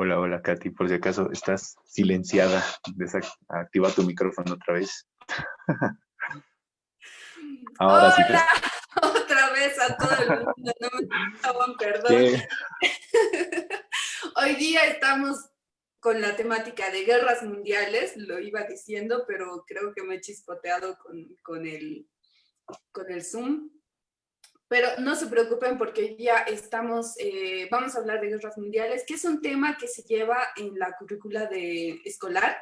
Hola, hola, Katy. Por si acaso estás silenciada, activa tu micrófono otra vez. Ahora sí te Hola, escucho. otra vez a todo el mundo, no me estaban, perdón. ¿Qué? Hoy día estamos con la temática de guerras mundiales, lo iba diciendo, pero creo que me he chispoteado con el Zoom. Pero no se preocupen porque hoy día vamos a hablar de guerras mundiales, que es un tema que se lleva en la currícula escolar.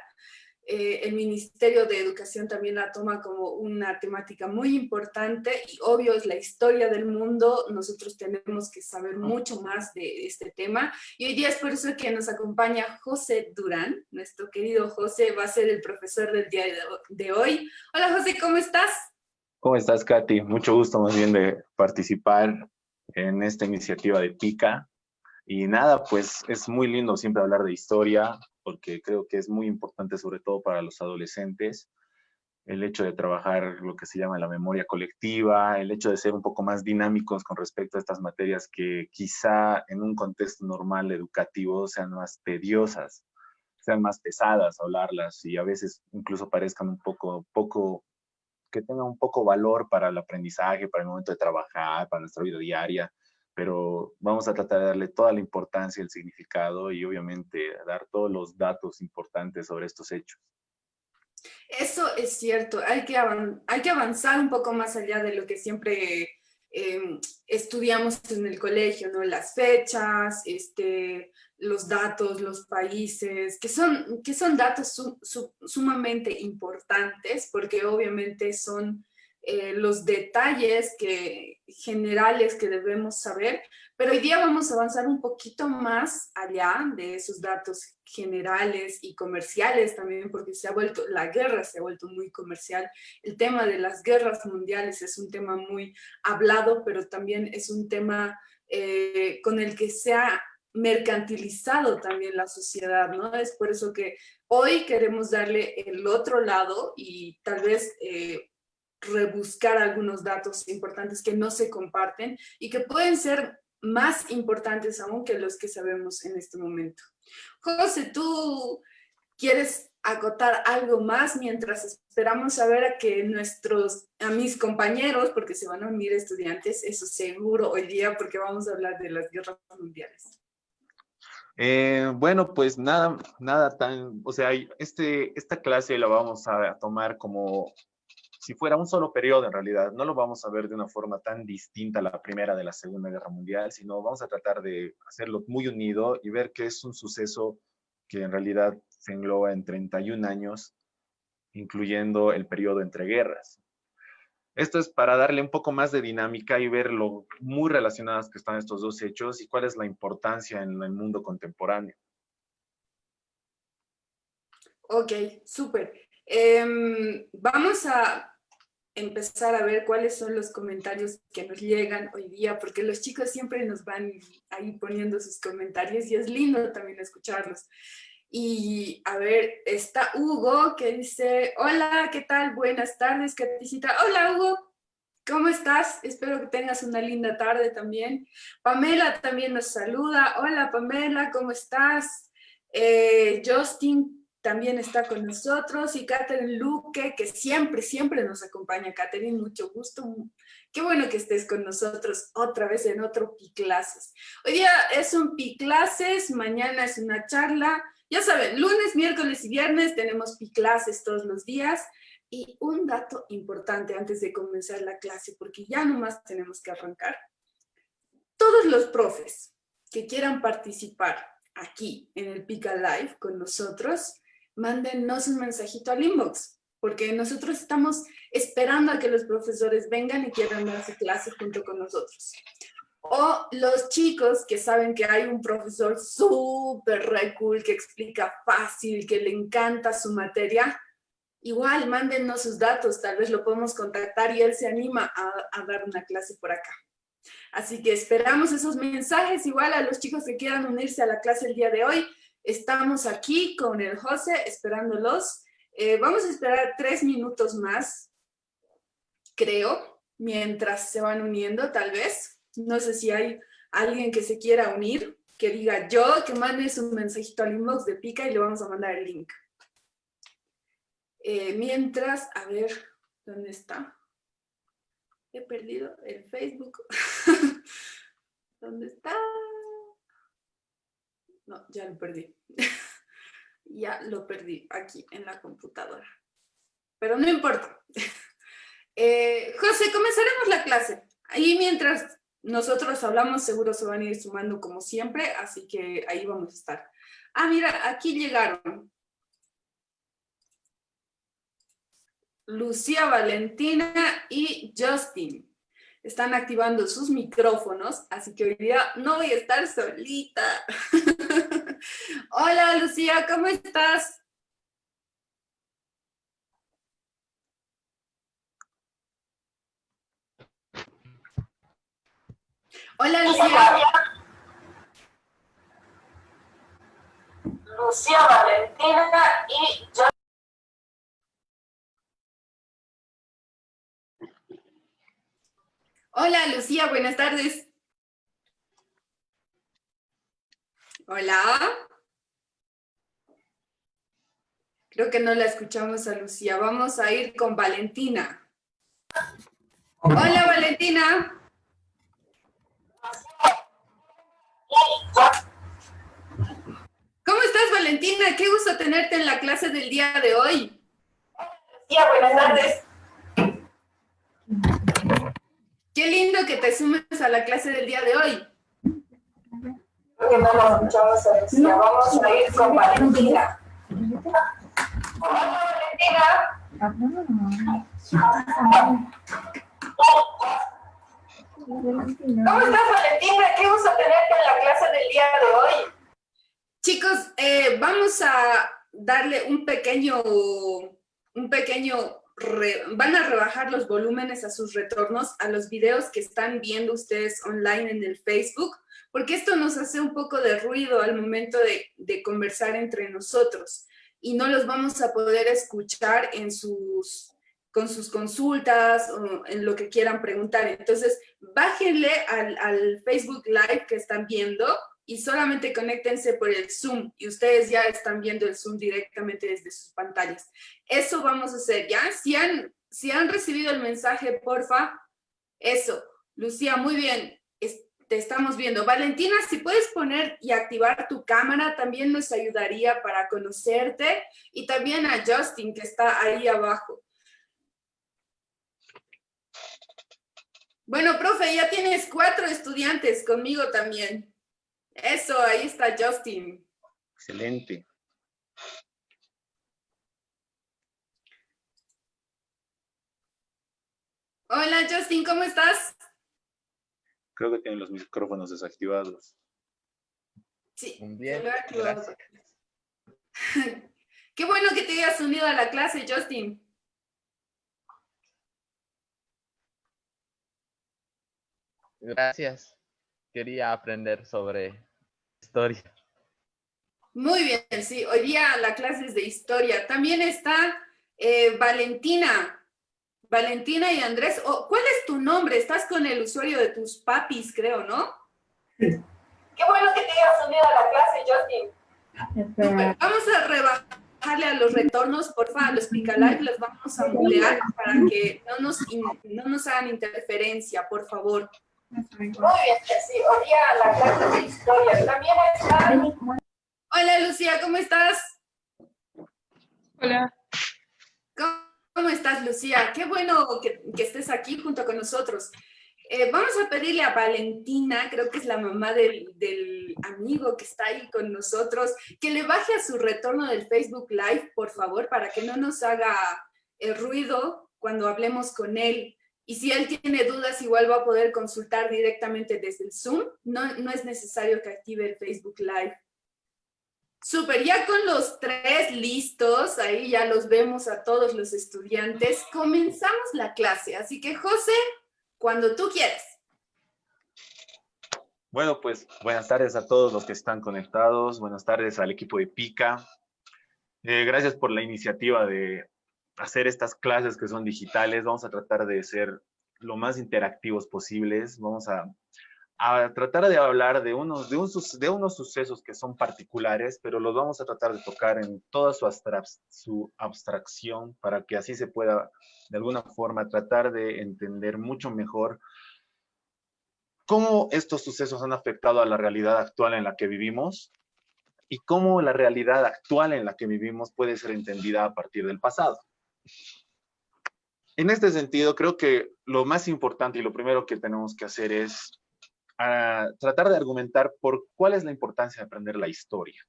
El Ministerio de Educación también la toma como una temática muy importante y obvio es la historia del mundo. Nosotros tenemos que saber mucho más de este tema y hoy día es por eso que nos acompaña José Durán. Nuestro querido José va a ser el profesor del día de hoy. Hola José, ¿cómo estás? ¿Cómo estás, Katy? Mucho gusto más bien de participar en esta iniciativa de PICA. Y nada, pues es muy lindo siempre hablar de historia, porque creo que es muy importante, sobre todo para los adolescentes, el hecho de trabajar lo que se llama la memoria colectiva, el hecho de ser un poco más dinámicos con respecto a estas materias que quizá en un contexto normal educativo sean más tediosas, sean más pesadas hablarlas y a veces incluso parezcan un poco, que tengan un poco valor para el aprendizaje, para el momento de trabajar, para nuestra vida diaria, pero vamos a tratar de darle toda la importancia, el significado y obviamente dar todos los datos importantes sobre estos hechos. Eso es cierto, hay que avanzar un poco más allá de lo que siempre estudiamos en el colegio, ¿no? Las fechas, los datos, los países, que son datos sumamente importantes porque obviamente son los detalles generales que debemos saber, pero hoy día vamos a avanzar un poquito más allá de esos datos generales y comerciales también, porque la guerra se ha vuelto muy comercial. El tema de las guerras mundiales es un tema muy hablado, pero también es un tema con el que se ha mercantilizado también la sociedad, ¿no? Es por eso que hoy queremos darle el otro lado y tal vez rebuscar algunos datos importantes que no se comparten y que pueden ser más importantes aún que los que sabemos en este momento. José, ¿tú quieres acotar algo más mientras esperamos a ver a mis compañeros, porque se van a unir estudiantes, eso seguro hoy día, porque vamos a hablar de las guerras mundiales? Bueno, pues nada tan, o sea, esta clase la vamos a tomar como si fuera un solo periodo en realidad. No lo vamos a ver de una forma tan distinta a la Primera de la Segunda Guerra Mundial, sino vamos a tratar de hacerlo muy unido y ver que es un suceso que en realidad se engloba en 31 años, incluyendo el periodo entre guerras. Esto es para darle un poco más de dinámica y ver lo muy relacionadas que están estos dos hechos y cuál es la importancia en el mundo contemporáneo. Ok, súper. Vamos a empezar a ver cuáles son los comentarios que nos llegan hoy día, porque los chicos siempre nos van ahí poniendo sus comentarios y es lindo también escucharlos. Y a ver, está Hugo que dice, hola, ¿qué tal? Buenas tardes, Caticita. Hola, Hugo, ¿cómo estás? Espero que tengas una linda tarde también. Pamela también nos saluda. Hola, Pamela, ¿cómo estás? Justin también está con nosotros y Catherine Luque, que siempre, siempre nos acompaña. Catherine, mucho gusto. Qué bueno que estés con nosotros otra vez en otro Piclases. Hoy día es un Piclases, mañana es una charla. Ya saben, lunes, miércoles y viernes tenemos Piclases todos los días. Y un dato importante antes de comenzar la clase, porque ya nomás tenemos que arrancar. Todos los profes que quieran participar aquí en el Pica Live con nosotros, mándennos un mensajito al inbox, porque nosotros estamos esperando a que los profesores vengan y quieran dar su clase junto con nosotros. O los chicos que saben que hay un profesor súper re cool, que explica fácil, que le encanta su materia, igual mándennos sus datos, tal vez lo podemos contactar y él se anima a dar una clase por acá. Así que esperamos esos mensajes, igual a los chicos que quieran unirse a la clase el día de hoy. Estamos aquí con el José esperándolos. Vamos a esperar 3 minutos más, creo, mientras se van uniendo, tal vez. No sé si hay alguien que se quiera unir. que diga yo, que mande su mensajito al inbox de Pica y le vamos a mandar el link. Mientras, a ver, ¿dónde está? He perdido el Facebook. ¿Dónde está? No, ya lo perdí. Ya lo perdí aquí en la computadora. Pero no importa. José, comenzaremos la clase. Ahí mientras nosotros hablamos, seguro se van a ir sumando como siempre, así que ahí vamos a estar. Ah, mira, aquí llegaron. Lucía, Valentina y Justin. Están activando sus micrófonos, así que hoy día no voy a estar solita. Hola, Lucía, ¿cómo estás? Hola, Lucía. Lucía, Valentina y yo. Hola, Lucía, buenas tardes. Hola. Creo que no la escuchamos a Lucía. Vamos a ir con Valentina. Hola, Valentina. ¿Cómo estás, Valentina? Qué gusto tenerte en la clase del día de hoy. Lucía, buenas tardes. Qué lindo que te sumes a la clase del día de hoy. Creo que no la escuchamos a Lucía. Vamos a ir con Valentina. Hola, Valentina. ¿Cómo estás, Valentina? Qué gusto tenerte en la clase del día de hoy. Chicos, vamos a darle van a rebajar los volúmenes a sus retornos a los videos que están viendo ustedes online en el Facebook, porque esto nos hace un poco de ruido al momento de conversar entre nosotros y no los vamos a poder escuchar con sus consultas o en lo que quieran preguntar. Entonces, bájenle al Facebook Live que están viendo y solamente conéctense por el Zoom y ustedes ya están viendo el Zoom directamente desde sus pantallas. Eso vamos a hacer, ¿ya? Si han recibido el mensaje, porfa. Eso. Lucía, muy bien. Te estamos viendo. Valentina, si puedes poner y activar tu cámara, también nos ayudaría para conocerte. Y también a Justin, que está ahí abajo. Bueno, profe, ya tienes 4 estudiantes conmigo también. Eso, ahí está Justin. Excelente. Hola Justin, ¿cómo estás? Creo que tienen los micrófonos desactivados. Sí, Bien, se lo he activado. gracias. Qué bueno que te hayas unido a la clase, Justin. Gracias. Quería aprender sobre historia. Muy bien, sí, hoy día la clase es de historia. También está Valentina. Valentina y Andrés. Oh, ¿cuál es tu nombre? Estás con el usuario de tus papis, creo, ¿no? Qué bueno que te hayas unido a la clase, Justin. Super. Vamos a rebajarle a los retornos, porfa, a los Picalive los vamos a mutear para que no nos hagan interferencia, por favor. Muy bien, sí, hoy día la clase de historia. También está... Hola, Lucía, ¿cómo estás? Hola. ¿Cómo estás, Lucía? Qué bueno que estés aquí junto con nosotros. Vamos a pedirle a Valentina, creo que es la mamá del amigo que está ahí con nosotros, que le baje a su retorno del Facebook Live, por favor, para que no nos haga ruido cuando hablemos con él. Y si él tiene dudas, igual va a poder consultar directamente desde el Zoom. No es necesario que active el Facebook Live. Súper, ya con los 3 listos, ahí ya los vemos a todos los estudiantes. Comenzamos la clase, así que José, cuando tú quieras. Bueno, pues buenas tardes a todos los que están conectados. Buenas tardes al equipo de Pica. Gracias por la iniciativa de hacer estas clases que son digitales. Vamos a tratar de ser lo más interactivos posibles. Vamos a a tratar de hablar de unos sucesos que son particulares, pero los vamos a tratar de tocar en toda su abstracción para que así se pueda, de alguna forma, tratar de entender mucho mejor cómo estos sucesos han afectado a la realidad actual en la que vivimos y cómo la realidad actual en la que vivimos puede ser entendida a partir del pasado. En este sentido, creo que lo más importante y lo primero que tenemos que hacer es tratar de argumentar por cuál es la importancia de aprender la historia.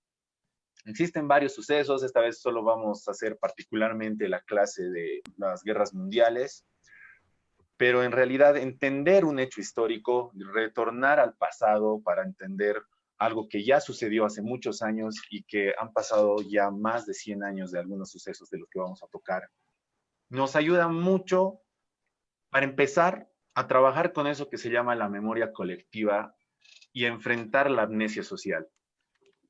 Existen varios sucesos, esta vez solo vamos a hacer particularmente la clase de las guerras mundiales, pero en realidad entender un hecho histórico, retornar al pasado para entender algo que ya sucedió hace muchos años y que han pasado ya más de 100 años de algunos sucesos de los que vamos a tocar, nos ayuda mucho para empezar a trabajar con eso que se llama la memoria colectiva y enfrentar la amnesia social.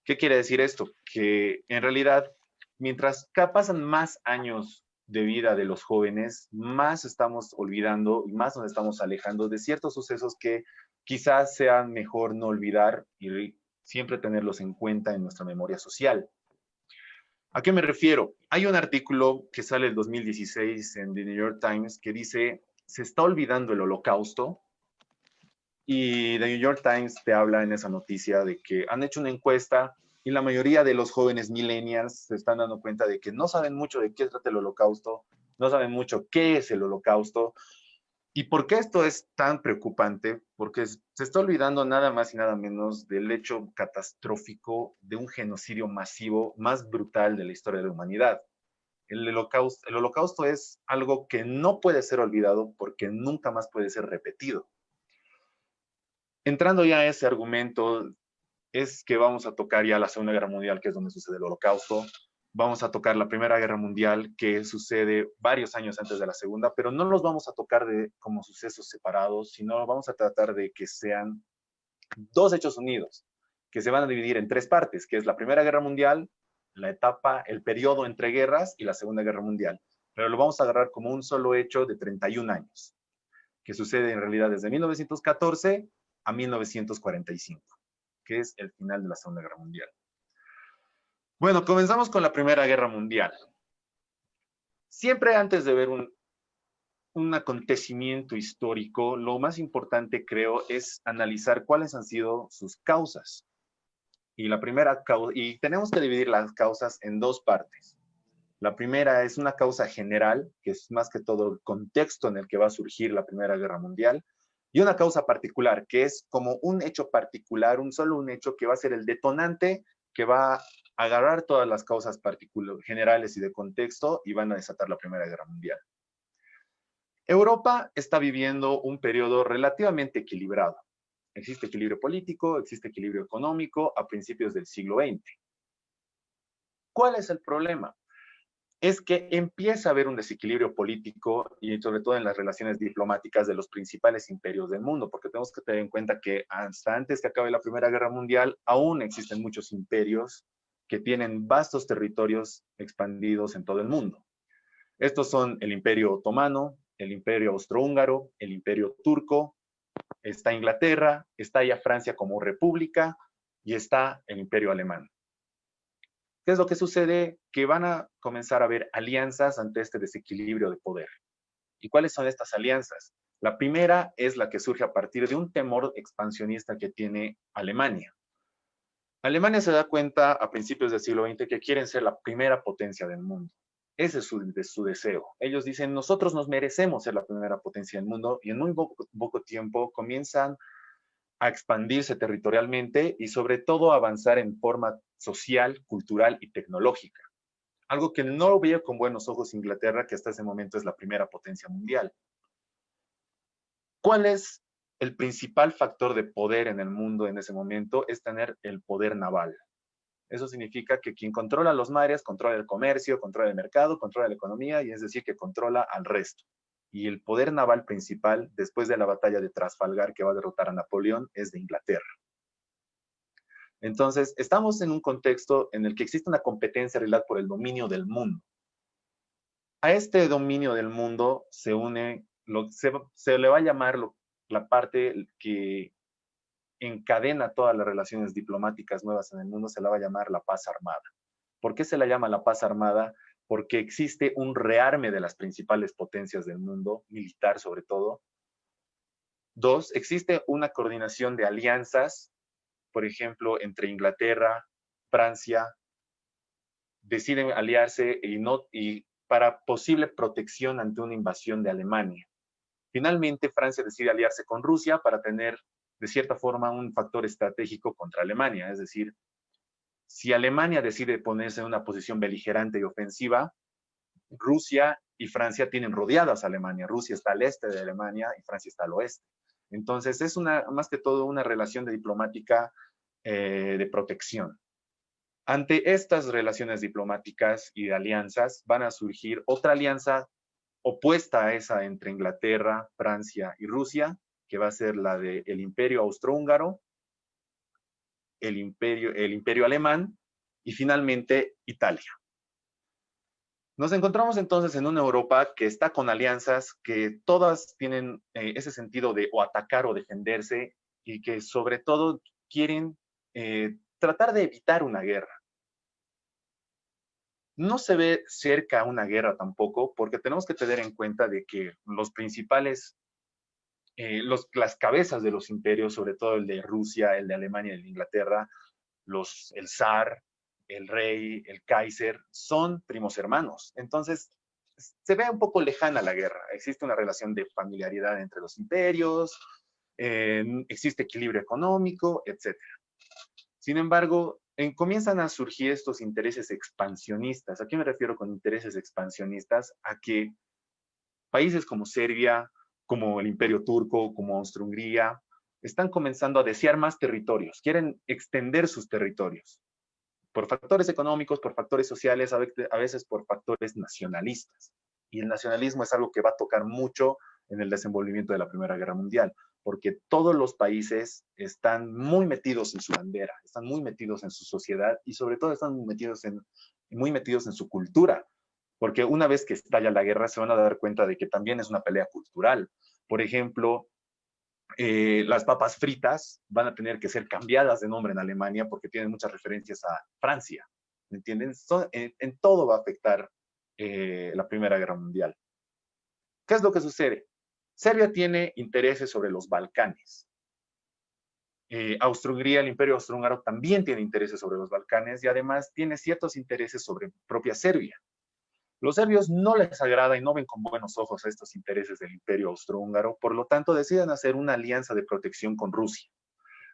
¿Qué quiere decir esto? Que en realidad, mientras pasan más años de vida de los jóvenes, más estamos olvidando y más nos estamos alejando de ciertos sucesos que quizás sea mejor no olvidar y siempre tenerlos en cuenta en nuestra memoria social. ¿A qué me refiero? Hay un artículo que sale el 2016 en The New York Times que dice, se está olvidando el Holocausto, y The New York Times te habla en esa noticia de que han hecho una encuesta y la mayoría de los jóvenes millennials se están dando cuenta de que no saben mucho de qué trata el Holocausto, no saben mucho qué es el Holocausto. ¿Y por qué esto es tan preocupante? Porque se está olvidando nada más y nada menos del hecho catastrófico de un genocidio masivo más brutal de la historia de la humanidad. El holocausto es algo que no puede ser olvidado porque nunca más puede ser repetido. Entrando ya a ese argumento, es que vamos a tocar ya la Segunda Guerra Mundial, que es donde sucede el Holocausto. Vamos a tocar la Primera Guerra Mundial, que sucede varios años antes de la Segunda, pero no los vamos a tocar como sucesos separados, sino vamos a tratar de que sean dos hechos unidos, que se van a dividir en tres partes, que es la Primera Guerra Mundial, la etapa, el periodo entre guerras y la Segunda Guerra Mundial. Pero lo vamos a agarrar como un solo hecho de 31 años, que sucede en realidad desde 1914 a 1945, que es el final de la Segunda Guerra Mundial. Bueno, comenzamos con la Primera Guerra Mundial. Siempre antes de ver un acontecimiento histórico, lo más importante, creo, es analizar cuáles han sido sus causas. Y tenemos que dividir las causas en dos partes. La primera es una causa general, que es más que todo el contexto en el que va a surgir la Primera Guerra Mundial, y una causa particular, que es como un hecho particular, solo un hecho que va a ser el detonante, que va a agarrar todas las causas generales y de contexto y van a desatar la Primera Guerra Mundial. Europa está viviendo un periodo relativamente equilibrado. Existe equilibrio político, existe equilibrio económico a principios del siglo XX. ¿Cuál es el problema? Es que empieza a haber un desequilibrio político y sobre todo en las relaciones diplomáticas de los principales imperios del mundo, porque tenemos que tener en cuenta que hasta antes que acabe la Primera Guerra Mundial, aún existen muchos imperios que tienen vastos territorios expandidos en todo el mundo. Estos son el Imperio Otomano, el Imperio Austrohúngaro, el Imperio Turco, está Inglaterra, está ya Francia como república y está el Imperio Alemán. ¿Qué es lo que sucede? Que van a comenzar a haber alianzas ante este desequilibrio de poder. ¿Y cuáles son estas alianzas? La primera es la que surge a partir de un temor expansionista que tiene Alemania. Alemania se da cuenta a principios del siglo XX que quieren ser la primera potencia del mundo. Ese es su deseo. Ellos dicen, nosotros nos merecemos ser la primera potencia del mundo, y en muy poco tiempo comienzan a expandirse territorialmente y sobre todo a avanzar en forma social, cultural y tecnológica. Algo que no veía con buenos ojos Inglaterra, que hasta ese momento es la primera potencia mundial. ¿Cuál es el principal factor de poder en el mundo en ese momento? Es tener el poder naval. Eso significa que quien controla los mares, controla el comercio, controla el mercado, controla la economía, y es decir, que controla al resto. Y el poder naval principal, después de la batalla de Trafalgar, que va a derrotar a Napoleón, es de Inglaterra. Entonces, estamos en un contexto en el que existe una competencia en realidad por el dominio del mundo. A este dominio del mundo se une, se le va a llamar la parte que encadena todas las relaciones diplomáticas nuevas en el mundo, se la va a llamar la paz armada. ¿Por qué se la llama la paz armada? Porque existe un rearme de las principales potencias del mundo, militar sobre todo. Dos, existe una coordinación de alianzas, por ejemplo, entre Inglaterra, Francia, deciden aliarse y para posible protección ante una invasión de Alemania. Finalmente, Francia decide aliarse con Rusia para tener, de cierta forma, un factor estratégico contra Alemania. Es decir, si Alemania decide ponerse en una posición beligerante y ofensiva, Rusia y Francia tienen rodeadas a Alemania. Rusia está al este de Alemania y Francia está al oeste. Entonces, es más que todo una relación diplomática de protección. Ante estas relaciones diplomáticas y de alianzas, van a surgir otra alianza opuesta a esa entre Inglaterra, Francia y Rusia, que va a ser la del Imperio Austrohúngaro, el imperio alemán y finalmente Italia. Nos encontramos entonces en una Europa que está con alianzas que todas tienen ese sentido de o atacar o defenderse y que sobre todo quieren tratar de evitar una guerra. No se ve cerca una guerra tampoco, porque tenemos que tener en cuenta de que los principales, las cabezas de los imperios, sobre todo el de Rusia, el de Alemania y el de Inglaterra, el zar, el rey, el Kaiser, son primos hermanos. Entonces, se ve un poco lejana la guerra. Existe una relación de familiaridad entre los imperios, existe equilibrio económico, etc. Sin embargo, comienzan a surgir estos intereses expansionistas. ¿A qué me refiero con intereses expansionistas? A que países como Serbia, como el Imperio Turco, como Austria-Hungría, están comenzando a desear más territorios, quieren extender sus territorios, por factores económicos, por factores sociales, a veces por factores nacionalistas. Y el nacionalismo es algo que va a tocar mucho en el desenvolvimiento de la Primera Guerra Mundial, porque todos los países están muy metidos en su bandera, están muy metidos en su sociedad y sobre todo están muy metidos en su cultura, porque una vez que estalla la guerra se van a dar cuenta de que también es una pelea cultural. Por ejemplo, las papas fritas van a tener que ser cambiadas de nombre en Alemania porque tienen muchas referencias a Francia, ¿me entienden? En todo va a afectar la Primera Guerra Mundial. ¿Qué es lo que sucede? Serbia tiene intereses sobre los Balcanes. Austria-Hungría, el Imperio Austrohúngaro también tiene intereses sobre los Balcanes y además tiene ciertos intereses sobre propia Serbia. Los serbios no les agrada y no ven con buenos ojos a estos intereses del Imperio Austrohúngaro, por lo tanto deciden hacer una alianza de protección con Rusia.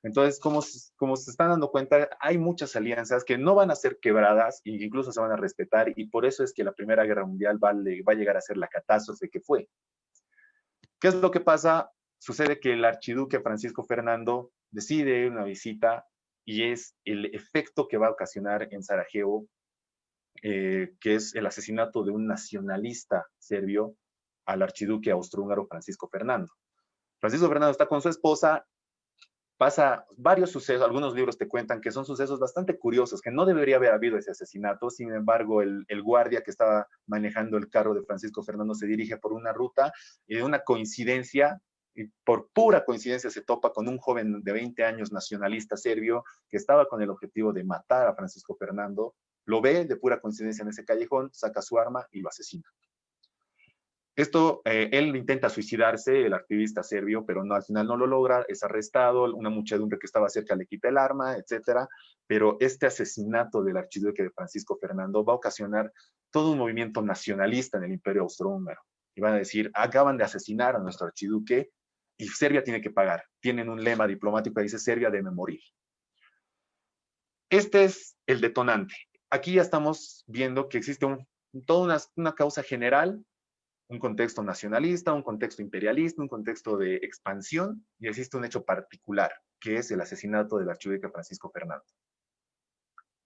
Entonces, como se están dando cuenta, hay muchas alianzas que no van a ser quebradas e incluso se van a respetar y por eso es que la Primera Guerra Mundial va a llegar a ser la catástrofe que fue. ¿Qué es lo que pasa? Sucede que el archiduque Francisco Fernando decide una visita y es el efecto que va a ocasionar en Sarajevo, que es el asesinato de un nacionalista serbio al archiduque austrohúngaro Francisco Fernando. Francisco Fernando está con su esposa, pasa varios sucesos, algunos libros te cuentan que son sucesos bastante curiosos, que no debería haber habido ese asesinato, sin embargo el guardia que estaba manejando el carro de Francisco Fernando se dirige por una ruta y de una coincidencia, y por pura coincidencia se topa con un joven de 20 años nacionalista serbio que estaba con el objetivo de matar a Francisco Fernando, lo ve de pura coincidencia en ese callejón, saca su arma y lo asesina. Él intenta suicidarse, el activista serbio, pero no, al final no lo logra, es arrestado, una muchedumbre que estaba cerca le quita el arma, etc. Pero este asesinato del archiduque de Francisco Fernando va a ocasionar todo un movimiento nacionalista en el Imperio Austrohúngaro. Y van a decir, acaban de asesinar a nuestro archiduque y Serbia tiene que pagar. Tienen un lema diplomático que dice, Serbia debe morir. Este es el detonante. Aquí ya estamos viendo que existe toda una causa general, un contexto nacionalista, un contexto imperialista, un contexto de expansión, y existe un hecho particular, que es el asesinato del archiduque Francisco Fernando.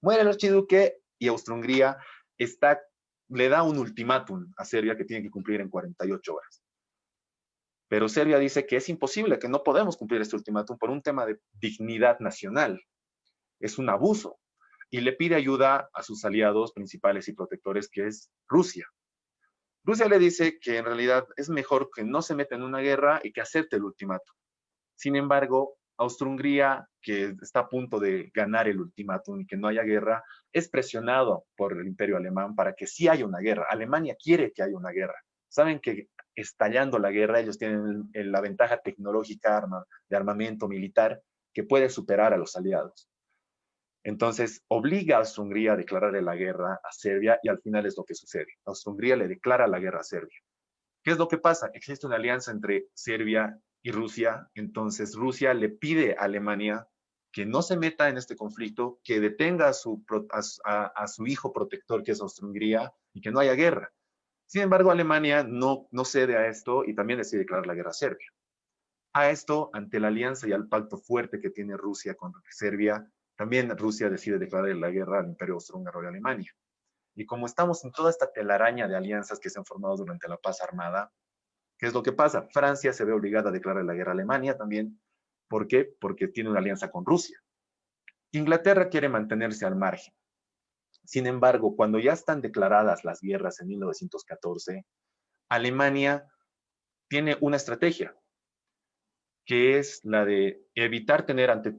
Muere el archiduque y Austria-Hungría le da un ultimátum a Serbia que tiene que cumplir en 48 horas. Pero Serbia dice que es imposible, que no podemos cumplir este ultimátum por un tema de dignidad nacional. Es un abuso. Y le pide ayuda a sus aliados principales y protectores, que es Rusia. Rusia le dice que en realidad es mejor que no se meta en una guerra y que acepte el ultimátum. Sin embargo, Austro-Hungría, que está a punto de ganar el ultimátum y que no haya guerra, es presionado por el Imperio Alemán para que sí haya una guerra. Alemania quiere que haya una guerra. Saben que estallando la guerra, ellos tienen la ventaja tecnológica de armamento militar que puede superar a los aliados. Entonces, obliga a Austro-Hungría a declararle la guerra a Serbia y al final es lo que sucede. Austro-Hungría le declara la guerra a Serbia. ¿Qué es lo que pasa? Existe una alianza entre Serbia y Rusia, entonces Rusia le pide a Alemania que no se meta en este conflicto, que detenga a su hijo protector, que es Austro-Hungría, y que no haya guerra. Sin embargo, Alemania no cede a esto y también decide declarar la guerra a Serbia. A esto, ante la alianza y al pacto fuerte que tiene Rusia con Serbia, también Rusia decide declarar la guerra al Imperio Austrohúngaro de Alemania. Y como estamos en toda esta telaraña de alianzas que se han formado durante la paz armada, ¿qué es lo que pasa? Francia se ve obligada a declarar la guerra a Alemania también. ¿Por qué? Porque tiene una alianza con Rusia. Inglaterra quiere mantenerse al margen. Sin embargo, cuando ya están declaradas las guerras en 1914, Alemania tiene una estrategia, que es la de evitar tener ante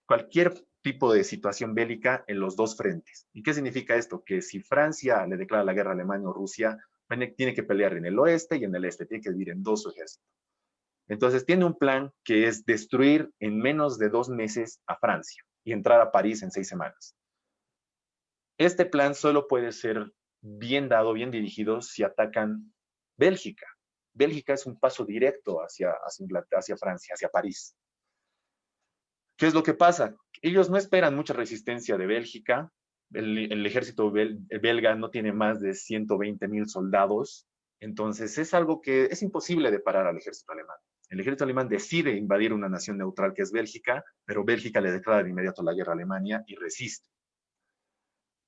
cualquier tipo de situación bélica en los dos frentes. ¿Y qué significa esto? Que si Francia le declara la guerra a Alemania o Rusia, tiene que pelear en el oeste y en el este, tiene que dividir en dos su ejército. Entonces tiene un plan que es destruir en menos de 2 meses a Francia y entrar a París en 6 semanas. Este plan solo puede ser bien dado, bien dirigido, si atacan Bélgica. Bélgica es un paso directo hacia Francia, hacia París. ¿Qué es lo que pasa? Ellos no esperan mucha resistencia de Bélgica. El ejército belga no tiene más de 120,000 soldados. Entonces es algo que es imposible de parar al ejército alemán. El ejército alemán decide invadir una nación neutral que es Bélgica, pero Bélgica le declara de inmediato la guerra a Alemania y resiste.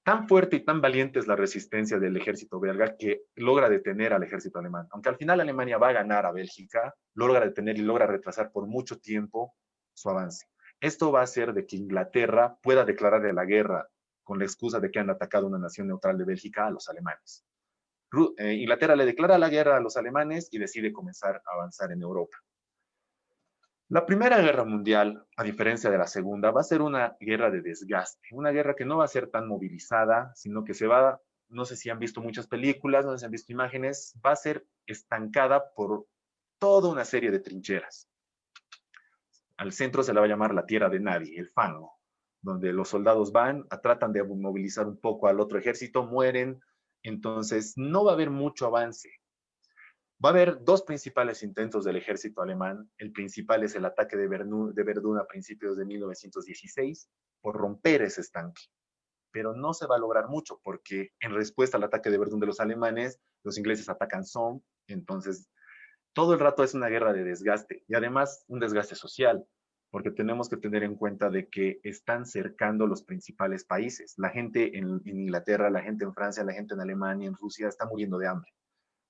Tan fuerte y tan valiente es la resistencia del ejército belga que logra detener al ejército alemán. Aunque al final Alemania va a ganar a Bélgica, logra detener y logra retrasar por mucho tiempo su avance. Esto va a hacer de que Inglaterra pueda declararle la guerra con la excusa de que han atacado una nación neutral de Bélgica a los alemanes. Inglaterra le declara la guerra a los alemanes y decide comenzar a avanzar en Europa. La Primera Guerra Mundial, a diferencia de la Segunda, va a ser una guerra de desgaste, una guerra que no va a ser tan movilizada, sino que no sé si han visto muchas películas, no sé si han visto imágenes, va a ser estancada por toda una serie de trincheras. Al centro se le va a llamar la tierra de nadie, el fango, donde los soldados tratan de movilizar un poco al otro ejército, mueren, entonces no va a haber mucho avance. Va a haber 2 principales intentos del ejército alemán. El principal es el ataque de Verdún a principios de 1916 por romper ese estanque. Pero no se va a lograr mucho porque en respuesta al ataque de Verdún de los alemanes, los ingleses atacan Somme. Entonces, todo el rato es una guerra de desgaste y además un desgaste social, porque tenemos que tener en cuenta de que están cercando los principales países. La gente en Inglaterra, la gente en Francia, la gente en Alemania, en Rusia, está muriendo de hambre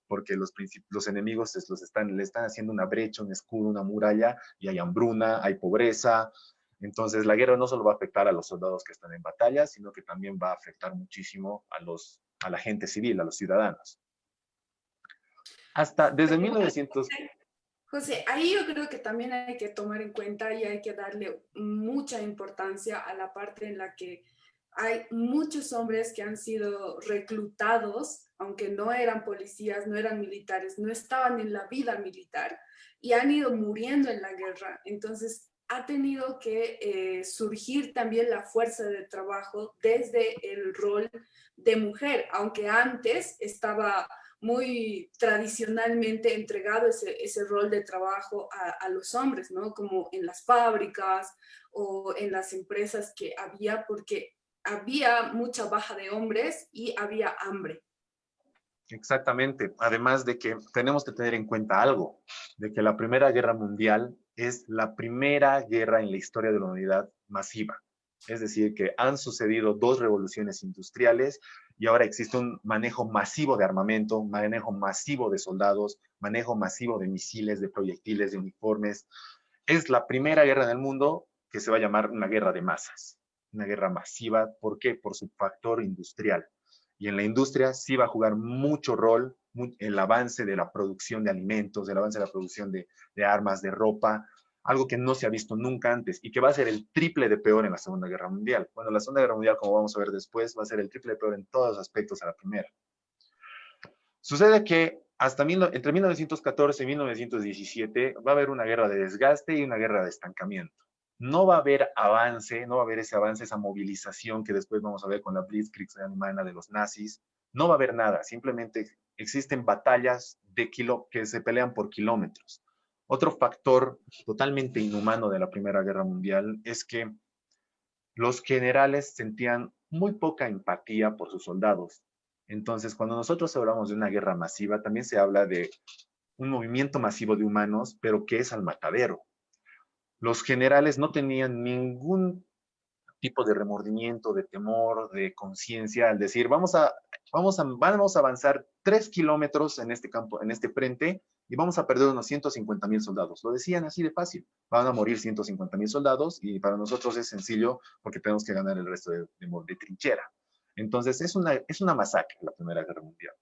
porque los enemigos le están haciendo una brecha, un escudo, una muralla, y hay hambruna, hay pobreza. Entonces, la guerra no solo va a afectar a los soldados que están en batalla, sino que también va a afectar muchísimo a la gente civil, a los ciudadanos. Hasta desde 1900... José, ahí yo creo que también hay que tomar en cuenta y hay que darle mucha importancia a la parte en la que hay muchos hombres que han sido reclutados, aunque no eran policías, no eran militares, no estaban en la vida militar y han ido muriendo en la guerra. Entonces, ha tenido que surgir también la fuerza de trabajo desde el rol de mujer, aunque antes estaba muy tradicionalmente entregado ese rol de trabajo a los hombres, ¿no? Como en las fábricas o en las empresas que había, porque había mucha baja de hombres y había hambre. Exactamente. Además de que tenemos que tener en cuenta algo, de que la Primera Guerra Mundial es la primera guerra en la historia de la humanidad masiva. Es decir, que han sucedido 2 revoluciones industriales y ahora existe un manejo masivo de armamento, manejo masivo de soldados, manejo masivo de misiles, de proyectiles, de uniformes. Es la primera guerra en el mundo que se va a llamar una guerra de masas, una guerra masiva. ¿Por qué? Por su factor industrial. Y en la industria sí va a jugar mucho rol el avance de la producción de alimentos, el avance de la producción de armas, de ropa. algo que no se ha visto nunca antes y que va a ser el triple de peor en la Segunda Guerra Mundial. Bueno, la Segunda Guerra Mundial, como vamos a ver después, va a ser el triple de peor en todos los aspectos a la primera. Sucede que entre 1914 y 1917 va a haber una guerra de desgaste y una guerra de estancamiento. No va a haber avance, no va a haber ese avance, esa movilización que después vamos a ver con la Blitzkrieg alemana de los nazis. No va a haber nada, simplemente existen batallas que se pelean por kilómetros. Otro factor totalmente inhumano de la Primera Guerra Mundial es que los generales sentían muy poca empatía por sus soldados. Entonces, cuando nosotros hablamos de una guerra masiva, también se habla de un movimiento masivo de humanos, pero que es al matadero. Los generales no tenían ningún tipo de remordimiento, de temor, de conciencia, al decir, vamos a avanzar 3 kilómetros en este campo, en este frente, y vamos a perder unos 150,000 soldados. Lo decían así de fácil. Van a morir 150,000 soldados, y para nosotros es sencillo porque tenemos que ganar el resto de trinchera. Entonces, es una masacre la Primera Guerra Mundial.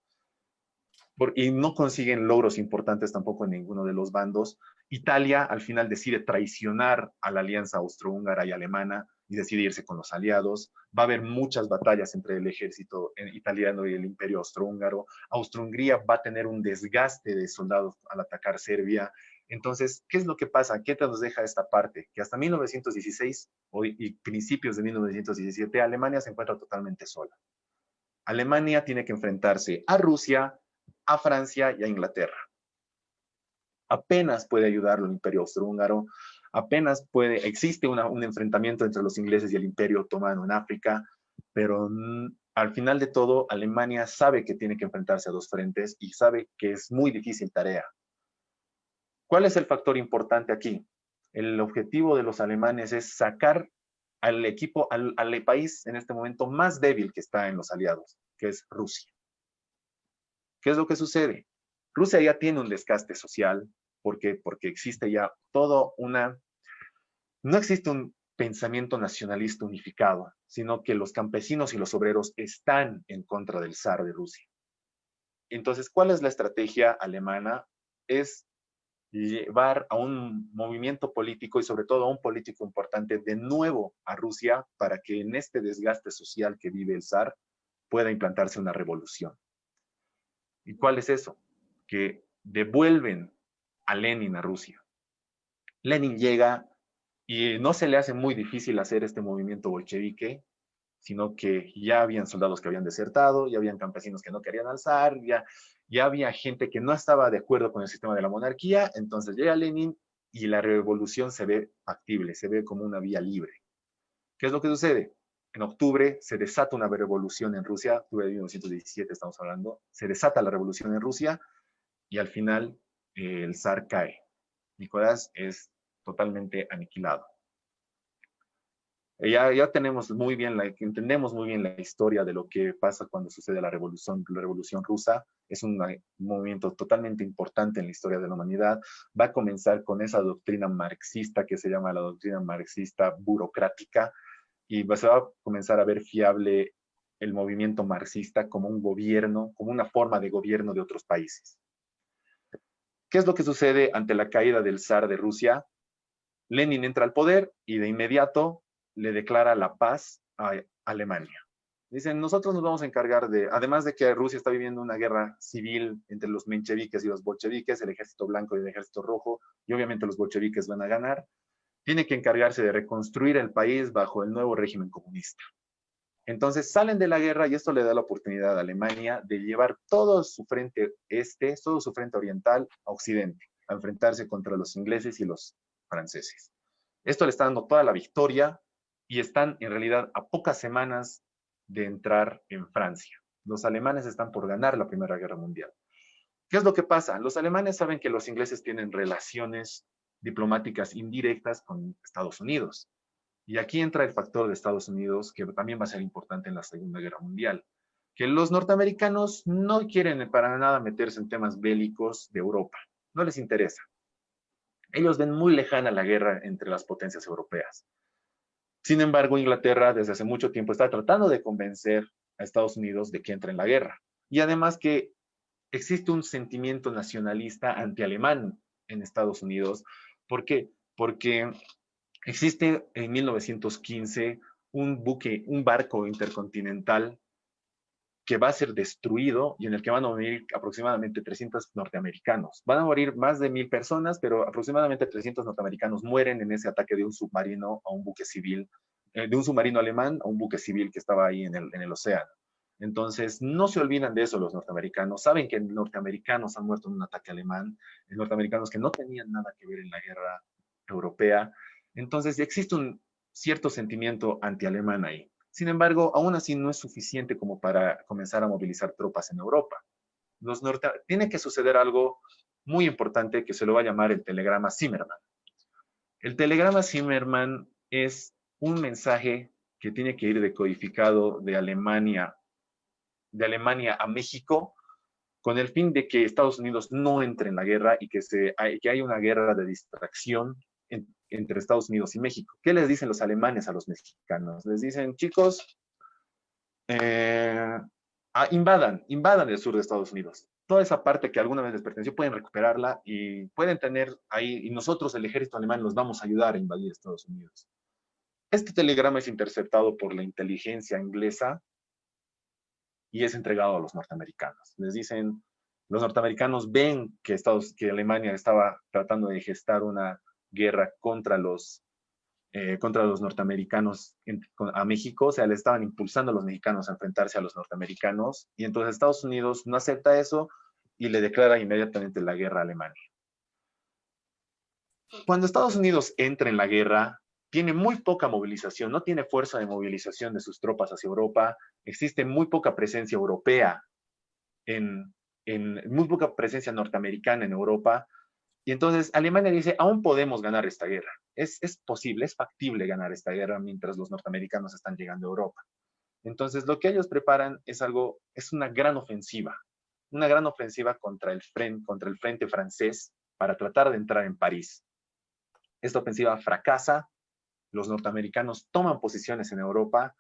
Y no consiguen logros importantes tampoco en ninguno de los bandos. Italia al final decide traicionar a la alianza austrohúngara y alemana y decide irse con los aliados. Va a haber muchas batallas entre el ejército italiano y el imperio austrohúngaro. Austro-Hungría va a tener un desgaste de soldados al atacar Serbia. Entonces, ¿qué es lo que pasa? ¿Qué te nos deja esta parte? Que hasta 1916 y principios de 1917, Alemania se encuentra totalmente sola. Alemania tiene que enfrentarse a Rusia, a Francia y a Inglaterra. Apenas puede ayudarlo el imperio austrohúngaro, existe un enfrentamiento entre los ingleses y el imperio otomano en África, pero al final de todo, Alemania sabe que tiene que enfrentarse a dos frentes y sabe que es muy difícil tarea. ¿Cuál es el factor importante aquí? El objetivo de los alemanes es sacar al equipo, al país en este momento más débil que está en los aliados, que es Rusia. ¿Qué es lo que sucede? Rusia ya tiene un desgaste social, porque existe ya no existe un pensamiento nacionalista unificado, sino que los campesinos y los obreros están en contra del zar de Rusia. Entonces, ¿cuál es la estrategia alemana? Es llevar a un movimiento político y sobre todo a un político importante de nuevo a Rusia para que en este desgaste social que vive el zar pueda implantarse una revolución. ¿Y cuál es eso? Que devuelven a Lenin a Rusia. Lenin llega y no se le hace muy difícil hacer este movimiento bolchevique, sino que ya habían soldados que habían desertado, ya habían campesinos que no querían alzar, ya había gente que no estaba de acuerdo con el sistema de la monarquía. Entonces llega Lenin y la revolución se ve factible, se ve como una vía libre. ¿Qué es lo que sucede? En octubre se desata una revolución en Rusia, octubre de 1917 estamos hablando, se desata la revolución en Rusia y al final el zar cae. Nicolás es totalmente aniquilado. Ya entendemos muy bien la historia de lo que pasa cuando sucede la revolución rusa. Es un movimiento totalmente importante en la historia de la humanidad. Va a comenzar con esa doctrina marxista que se llama la doctrina marxista burocrática, y se va a comenzar a ver fiable el movimiento marxista como un gobierno, como una forma de gobierno de otros países. ¿Qué es lo que sucede ante la caída del zar de Rusia? Lenin entra al poder y de inmediato le declara la paz a Alemania. Dicen, nosotros nos vamos a encargar además de que Rusia está viviendo una guerra civil entre los mencheviques y los bolcheviques, el ejército blanco y el ejército rojo, y obviamente los bolcheviques van a ganar, tiene que encargarse de reconstruir el país bajo el nuevo régimen comunista. Entonces salen de la guerra y esto le da la oportunidad a Alemania de llevar todo su frente todo su frente oriental a Occidente, a enfrentarse contra los ingleses y los franceses. Esto le está dando toda la victoria y están en realidad a pocas semanas de entrar en Francia. Los alemanes están por ganar la Primera Guerra Mundial. ¿Qué es lo que pasa? Los alemanes saben que los ingleses tienen relaciones diplomáticas indirectas con Estados Unidos. Y aquí entra el factor de Estados Unidos, que también va a ser importante en la Segunda Guerra Mundial. Que los norteamericanos no quieren para nada meterse en temas bélicos de Europa. No les interesa. Ellos ven muy lejana la guerra entre las potencias europeas. Sin embargo, Inglaterra desde hace mucho tiempo está tratando de convencer a Estados Unidos de que entre en la guerra. Y además que existe un sentimiento nacionalista anti-alemán en Estados Unidos. ¿Por qué? porque existe en 1915 un barco intercontinental que va a ser destruido y en el que van a morir aproximadamente 300 norteamericanos. Van a morir más de 1000 personas, pero aproximadamente 300 norteamericanos mueren en ese ataque de un submarino a un buque civil, de un submarino alemán a un buque civil que estaba ahí en el océano. Entonces, no se olvidan de eso los norteamericanos. Saben que norteamericanos han muerto en un ataque alemán, norteamericanos que no tenían nada que ver en la guerra europea. Entonces, existe un cierto sentimiento anti-alemán ahí. Sin embargo, aún así no es suficiente como para comenzar a movilizar tropas en Europa. Tiene que suceder algo muy importante que se lo va a llamar el telegrama Zimmermann. El telegrama Zimmermann es un mensaje que tiene que ir decodificado de Alemania a México con el fin de que Estados Unidos no entre en la guerra y que haya una guerra de distracción entre Estados Unidos y México. ¿Qué les dicen los alemanes a los mexicanos? Les dicen, chicos, invadan el sur de Estados Unidos. Toda esa parte que alguna vez les perteneció pueden recuperarla y pueden tener ahí, y nosotros, el ejército alemán, los vamos a ayudar a invadir Estados Unidos. Este telegrama es interceptado por la inteligencia inglesa y es entregado a los norteamericanos. Les dicen, los norteamericanos ven que Alemania estaba tratando de gestar una guerra contra los norteamericanos a México, o sea, le estaban impulsando a los mexicanos a enfrentarse a los norteamericanos, y entonces Estados Unidos no acepta eso y le declara inmediatamente la guerra a Alemania. Cuando Estados Unidos entra en la guerra, tiene muy poca movilización, no tiene fuerza de movilización de sus tropas hacia Europa, existe muy poca presencia europea, muy poca presencia norteamericana en Europa, y entonces Alemania dice, aún podemos ganar esta guerra. Es posible, es factible ganar esta guerra mientras los norteamericanos están llegando a Europa. Entonces lo que ellos preparan es una gran ofensiva contra el frente francés para tratar de entrar en París. Esta ofensiva fracasa, los norteamericanos toman posiciones en Europa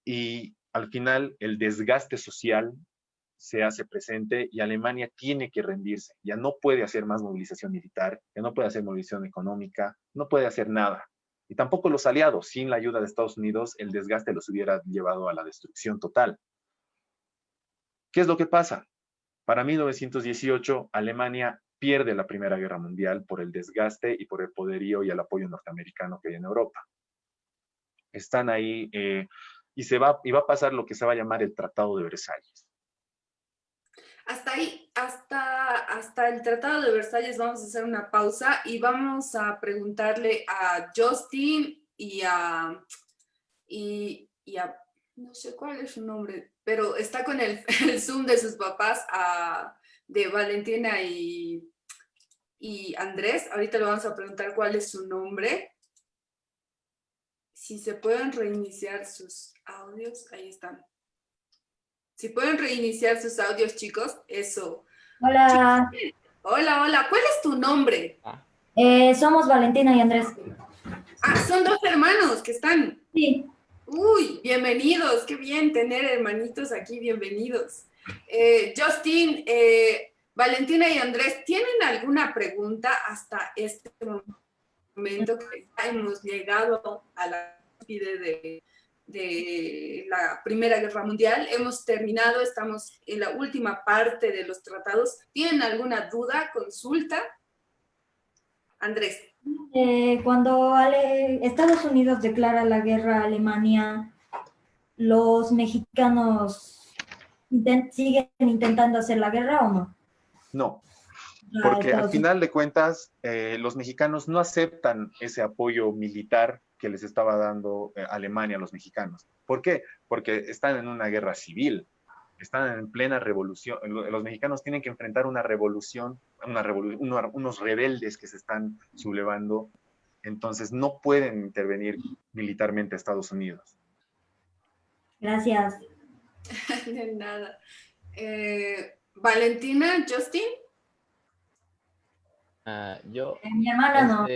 y al final el desgaste social se hace presente y Alemania tiene que rendirse. Ya no puede hacer más movilización militar, ya no puede hacer movilización económica, no puede hacer nada. Y tampoco los aliados, sin la ayuda de Estados Unidos, el desgaste los hubiera llevado a la destrucción total. ¿Qué es lo que pasa? Para 1918, Alemania pierde la Primera Guerra Mundial por el desgaste y por el poderío y el apoyo norteamericano que hay en Europa. Están ahí y va a pasar lo que se va a llamar el Tratado de Versalles. Hasta ahí, hasta el Tratado de Versalles vamos a hacer una pausa y vamos a preguntarle a Justin y a no sé cuál es su nombre, pero está con el Zoom de sus papás, de Valentina y Andrés. Ahorita le vamos a preguntar cuál es su nombre. Si se pueden reiniciar sus audios, ahí están. Si pueden reiniciar sus audios, chicos, eso. Hola. Hola, ¿cuál es tu nombre? Somos Valentina y Andrés. Son dos hermanos que están. Sí. Uy, bienvenidos, qué bien tener hermanitos aquí, bienvenidos. Justin, Valentina y Andrés, ¿tienen alguna pregunta hasta este momento que ya hemos llegado a la cúspide de la Primera Guerra Mundial? Hemos terminado, estamos en la última parte de los tratados. ¿Tienen alguna duda, consulta? Andrés. Cuando Estados Unidos declara la guerra a Alemania, ¿los mexicanos siguen intentando hacer la guerra o no? No, porque al final de cuentas los mexicanos no aceptan ese apoyo militar que les estaba dando Alemania a los mexicanos. ¿Por qué? Porque están en una guerra civil, están en plena revolución. Los mexicanos tienen que enfrentar una revolución, unos rebeldes que se están sublevando, entonces no pueden intervenir militarmente a Estados Unidos. Gracias. De nada. Valentina, Justin. Mi hermana no.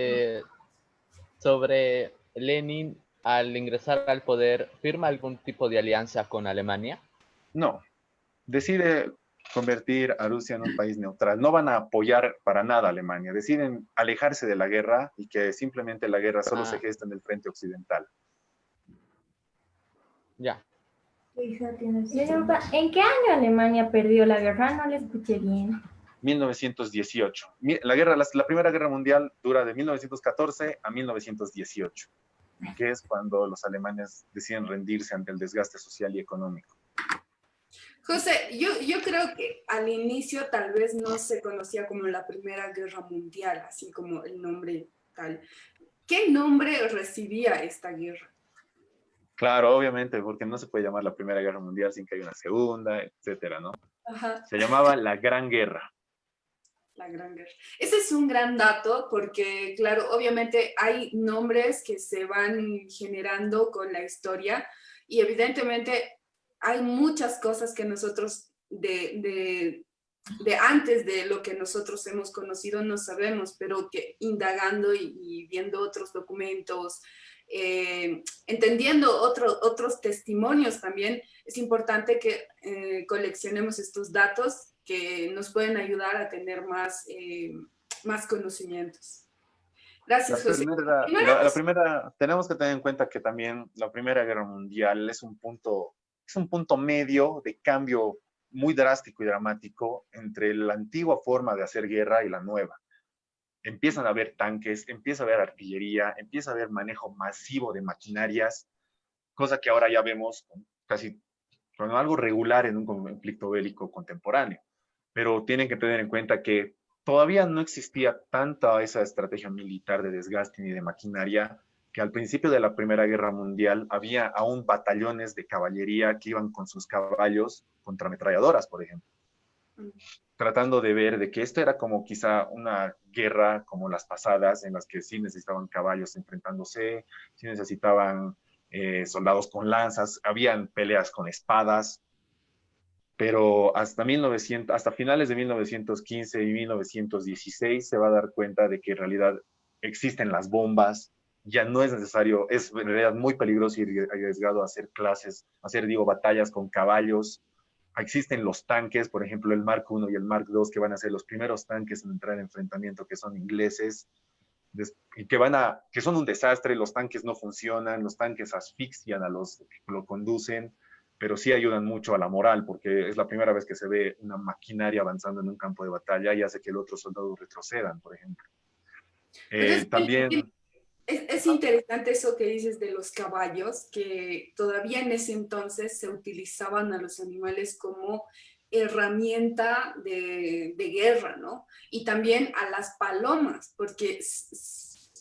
Sobre Lenin, al ingresar al poder, ¿firma algún tipo de alianza con Alemania? No, decide convertir a Rusia en un país neutral. No van a apoyar para nada a Alemania. Deciden alejarse de la guerra y que simplemente la guerra solo se gesta en el frente occidental. Ya. Disculpa, ¿en qué año Alemania perdió la guerra? No le escuché bien. 1918. La Primera Guerra Mundial dura de 1914 a 1918, que es cuando los alemanes deciden rendirse ante el desgaste social y económico. José, yo creo que al inicio tal vez no se conocía como la Primera Guerra Mundial, así como el nombre tal. ¿Qué nombre recibía esta guerra? Claro, obviamente, porque no se puede llamar la Primera Guerra Mundial sin que haya una segunda, etcétera, ¿no? Ajá. Se llamaba la Gran Guerra. La Gran Guerra. Ese es un gran dato porque, claro, obviamente hay nombres que se van generando con la historia y evidentemente hay muchas cosas que nosotros de antes de lo que nosotros hemos conocido no sabemos, pero que indagando y viendo otros documentos, entendiendo otros testimonios también, es importante que coleccionemos estos datos que nos pueden ayudar a tener más conocimientos. Gracias, José. La primera, tenemos que tener en cuenta que también la Primera Guerra Mundial es un punto medio de cambio muy drástico y dramático entre la antigua forma de hacer guerra y la nueva. Empiezan a haber tanques, empieza a haber artillería, empieza a haber manejo masivo de maquinarias, cosa que ahora ya vemos casi como algo regular en un conflicto bélico contemporáneo. Pero tienen que tener en cuenta que todavía no existía tanta esa estrategia militar de desgaste ni de maquinaria, que al principio de la Primera Guerra Mundial había aún batallones de caballería que iban con sus caballos contra ametralladoras, por ejemplo. Tratando de ver de que esto era como quizá una guerra como las pasadas, en las que sí necesitaban caballos enfrentándose, sí necesitaban soldados con lanzas, habían peleas con espadas, pero hasta finales de 1915 y 1916 se va a dar cuenta de que en realidad existen las bombas, ya no es necesario, es en realidad muy peligroso y arriesgado hacer batallas con caballos. Existen los tanques, por ejemplo, el Mark I y el Mark II, que van a ser los primeros tanques en entrar en enfrentamiento, que son ingleses, y que son un desastre. Los tanques no funcionan, los tanques asfixian a los que lo conducen, pero sí ayudan mucho a la moral, porque es la primera vez que se ve una maquinaria avanzando en un campo de batalla y hace que los otros soldados retrocedan, por ejemplo. También... Es interesante eso que dices de los caballos, que todavía en ese entonces se utilizaban a los animales como herramienta de guerra, ¿no? Y también a las palomas, porque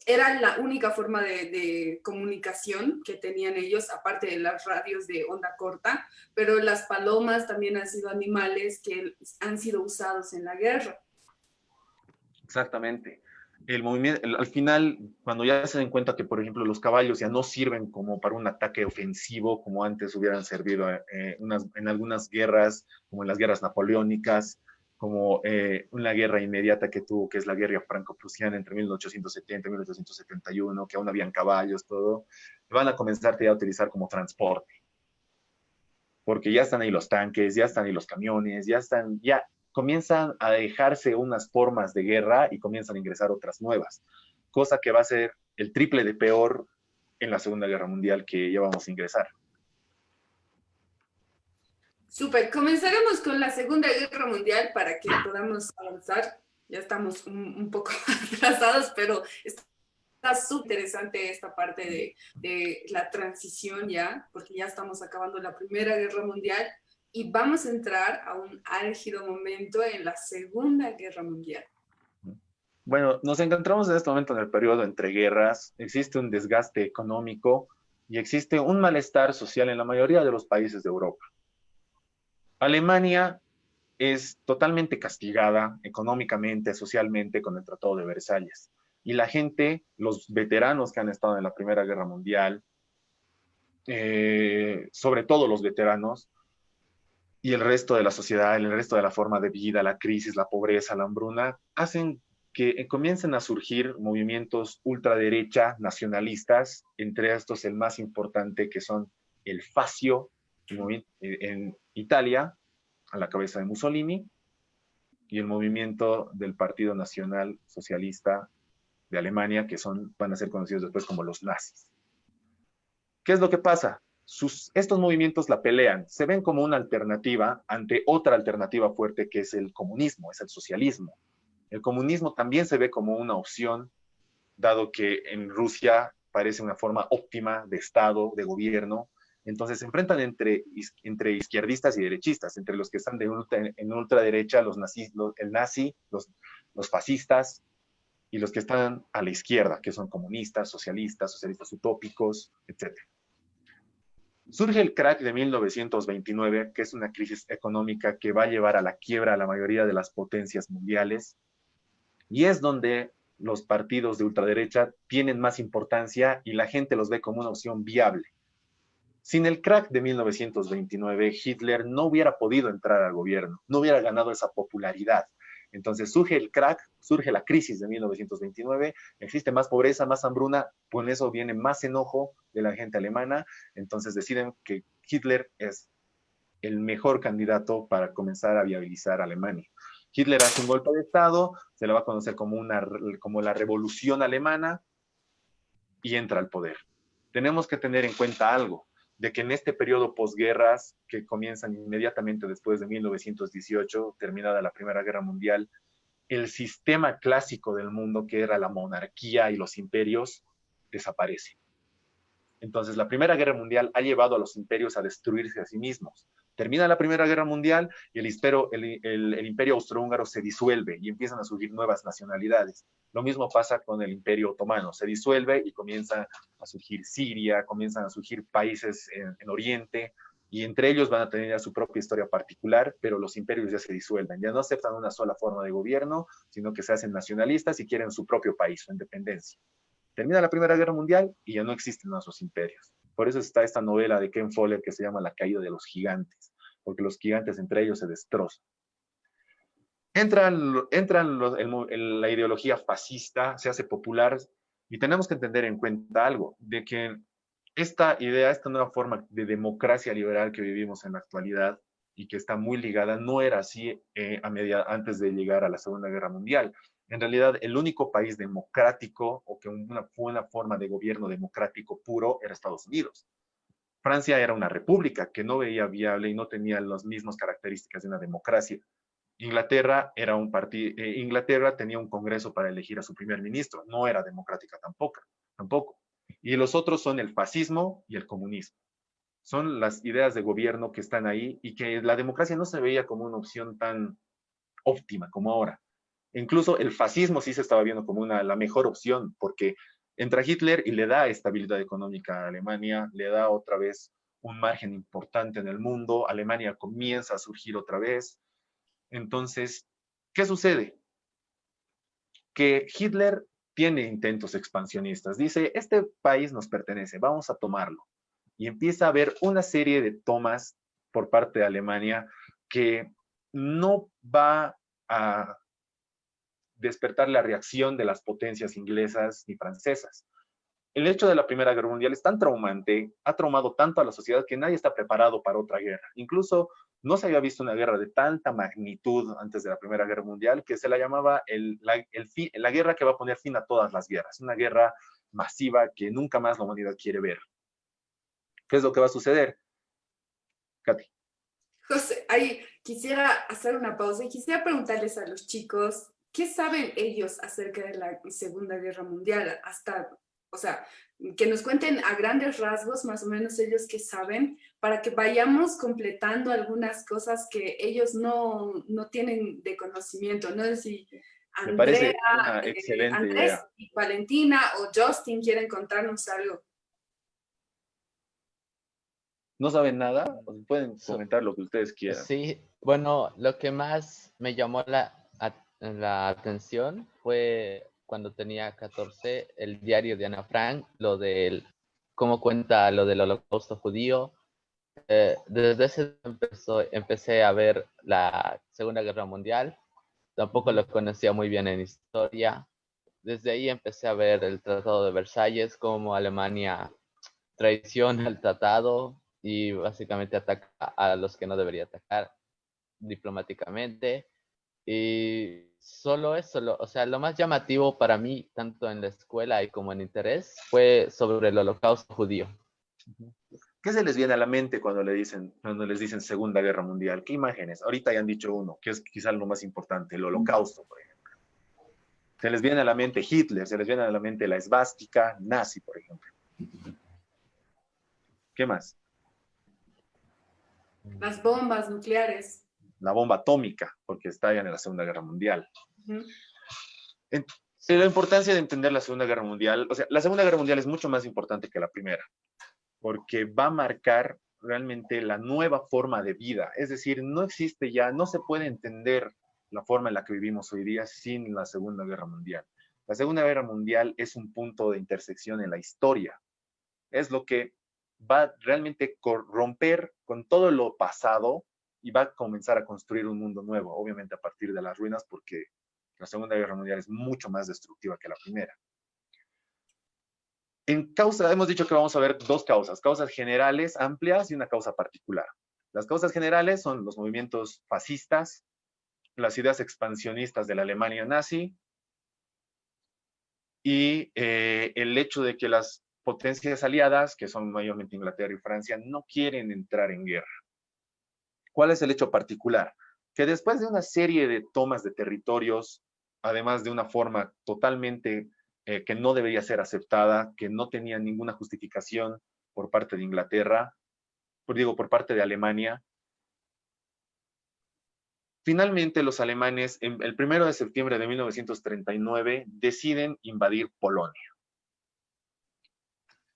era la única forma de comunicación que tenían ellos, aparte de las radios de onda corta, pero las palomas también han sido animales que han sido usados en la guerra. Exactamente. Al final, cuando ya se den cuenta que, por ejemplo, los caballos ya no sirven como para un ataque ofensivo, como antes hubieran servido en algunas guerras, como en las guerras napoleónicas, como una guerra inmediata que tuvo, que es la guerra franco-prusiana entre 1870 y 1871, que aún habían caballos, todo, van a comenzar ya a utilizar como transporte. Porque ya están ahí los tanques, ya están ahí los camiones, ya comienzan a dejarse unas formas de guerra y comienzan a ingresar otras nuevas, cosa que va a ser el triple de peor en la Segunda Guerra Mundial que ya vamos a ingresar. Súper, comenzaremos con la Segunda Guerra Mundial para que podamos avanzar. Ya estamos un poco atrasados, pero está súper interesante esta parte de la transición ya, porque ya estamos acabando la Primera Guerra Mundial y vamos a entrar a un álgido momento en la Segunda Guerra Mundial. Bueno, nos encontramos en este momento en el periodo entre guerras, existe un desgaste económico y existe un malestar social en la mayoría de los países de Europa. Alemania es totalmente castigada económicamente, socialmente con el Tratado de Versalles. Y la gente, los veteranos que han estado en la Primera Guerra Mundial, sobre todo los veteranos, y el resto de la sociedad, el resto de la forma de vida, la crisis, la pobreza, la hambruna, hacen que comiencen a surgir movimientos ultraderecha nacionalistas, entre estos el más importante que son el Fascio en Italia, a la cabeza de Mussolini, y el movimiento del Partido Nacional Socialista de Alemania, que van a ser conocidos después como los nazis. ¿Qué es lo que pasa? Estos movimientos la pelean, se ven como una alternativa ante otra alternativa fuerte que es el comunismo, es el socialismo. El comunismo también se ve como una opción, dado que en Rusia parece una forma óptima de Estado, de gobierno. Entonces se enfrentan entre izquierdistas y derechistas, entre los que están en ultraderecha, los fascistas, y los que están a la izquierda, que son comunistas, socialistas utópicos, etc. Surge el crack de 1929, que es una crisis económica que va a llevar a la quiebra a la mayoría de las potencias mundiales, y es donde los partidos de ultraderecha tienen más importancia y la gente los ve como una opción viable. Sin el crack de 1929, Hitler no hubiera podido entrar al gobierno, no hubiera ganado esa popularidad. Entonces surge el crack, surge la crisis de 1929, existe más pobreza, más hambruna, con eso viene más enojo de la gente alemana, entonces deciden que Hitler es el mejor candidato para comenzar a viabilizar a Alemania. Hitler hace un golpe de Estado, se le va a conocer como la Revolución Alemana, y entra al poder. Tenemos que tener en cuenta algo, de que en este periodo posguerras, que comienzan inmediatamente después de 1918, terminada la Primera Guerra Mundial, el sistema clásico del mundo, que era la monarquía y los imperios, desaparece. Entonces, la Primera Guerra Mundial ha llevado a los imperios a destruirse a sí mismos. Termina la Primera Guerra Mundial y el imperio austrohúngaro se disuelve y empiezan a surgir nuevas nacionalidades. Lo mismo pasa con el imperio otomano. Se disuelve y comienza a surgir Siria, comienzan a surgir países en Oriente, y entre ellos van a tener ya su propia historia particular, pero los imperios ya se disuelven. Ya no aceptan una sola forma de gobierno, sino que se hacen nacionalistas y quieren su propio país, su independencia. Termina la Primera Guerra Mundial y ya no existen nuestros imperios. Por eso está esta novela de Ken Follett que se llama La caída de los gigantes, porque los gigantes entre ellos se destrozan. La ideología fascista, se hace popular, y tenemos que tener en cuenta algo, de que esta idea, esta nueva forma de democracia liberal que vivimos en la actualidad y que está muy ligada, no era así antes de llegar a la Segunda Guerra Mundial. En realidad, el único país democrático o que fue una forma de gobierno democrático puro era Estados Unidos. Francia era una república que no veía viable y no tenía las mismas características de una democracia. Inglaterra tenía un congreso para elegir a su primer ministro, no era democrática tampoco. Y los otros son el fascismo y el comunismo. Son las ideas de gobierno que están ahí y que la democracia no se veía como una opción tan óptima como ahora. Incluso el fascismo sí se estaba viendo como la mejor opción, porque entra Hitler y le da estabilidad económica a Alemania, le da otra vez un margen importante en el mundo, Alemania comienza a surgir otra vez. Entonces, ¿qué sucede? Que Hitler tiene intentos expansionistas. Dice, este país nos pertenece, vamos a tomarlo. Y empieza a haber una serie de tomas por parte de Alemania que no va a despertar la reacción de las potencias inglesas ni francesas. El hecho de la Primera Guerra Mundial es tan traumante, ha traumado tanto a la sociedad que nadie está preparado para otra guerra. Incluso no se había visto una guerra de tanta magnitud antes de la Primera Guerra Mundial, que se la llamaba la guerra que va a poner fin a todas las guerras, una guerra masiva que nunca más la humanidad quiere ver. ¿Qué es lo que va a suceder? Katy. José, ahí quisiera hacer una pausa y quisiera preguntarles a los chicos, ¿qué saben ellos acerca de la Segunda Guerra Mundial? O sea, que nos cuenten a grandes rasgos más o menos ellos qué saben, para que vayamos completando algunas cosas que ellos no tienen de conocimiento. No sé si Me parece Andrea, una excelente Andrés idea. y Valentina o Justin quieren contarnos algo. ¿No saben nada? Pueden comentar lo que ustedes quieran. Sí, bueno, lo que más me llamó la atención fue cuando tenía 14, el diario de Ana Frank, cómo cuenta lo del Holocausto judío. Desde ese empecé a ver la Segunda Guerra Mundial. Tampoco lo conocía muy bien en historia. Desde ahí empecé a ver el Tratado de Versalles, cómo Alemania traiciona el tratado y básicamente ataca a los que no debería atacar. diplomáticamente. Y solo eso, o sea, lo más llamativo para mí, tanto en la escuela y como en interés, fue sobre el holocausto judío. ¿Qué se les viene a la mente cuando les dicen Segunda Guerra Mundial? ¿Qué imágenes? Ahorita ya han dicho uno, que es quizás lo más importante, el holocausto, por ejemplo. Se les viene a la mente Hitler, se les viene a la mente la esvástica nazi, por ejemplo. ¿Qué más? Las bombas nucleares. La bomba atómica, porque estallan en la Segunda Guerra Mundial. Ujú. La importancia de entender la Segunda Guerra Mundial, o sea, la Segunda Guerra Mundial es mucho más importante que la primera, porque va a marcar realmente la nueva forma de vida. Es decir, no existe ya, no se puede entender la forma en la que vivimos hoy día sin la Segunda Guerra Mundial. La Segunda Guerra Mundial es un punto de intersección en la historia. Es lo que va realmente a romper con todo lo pasado y va a comenzar a construir un mundo nuevo, obviamente a partir de las ruinas, porque la Segunda Guerra Mundial es mucho más destructiva que la primera. En causa, hemos dicho que vamos a ver dos causas generales amplias y una causa particular. Las causas generales son los movimientos fascistas, las ideas expansionistas de la Alemania nazi y el hecho de que las potencias aliadas, que son mayormente Inglaterra y Francia, no quieren entrar en guerra. ¿Cuál es el hecho particular? Que después de una serie de tomas de territorios, además de una forma totalmente que no debería ser aceptada, que no tenía ninguna justificación por parte de Inglaterra, por parte de Alemania, finalmente los alemanes, el 1 de septiembre de 1939, deciden invadir Polonia.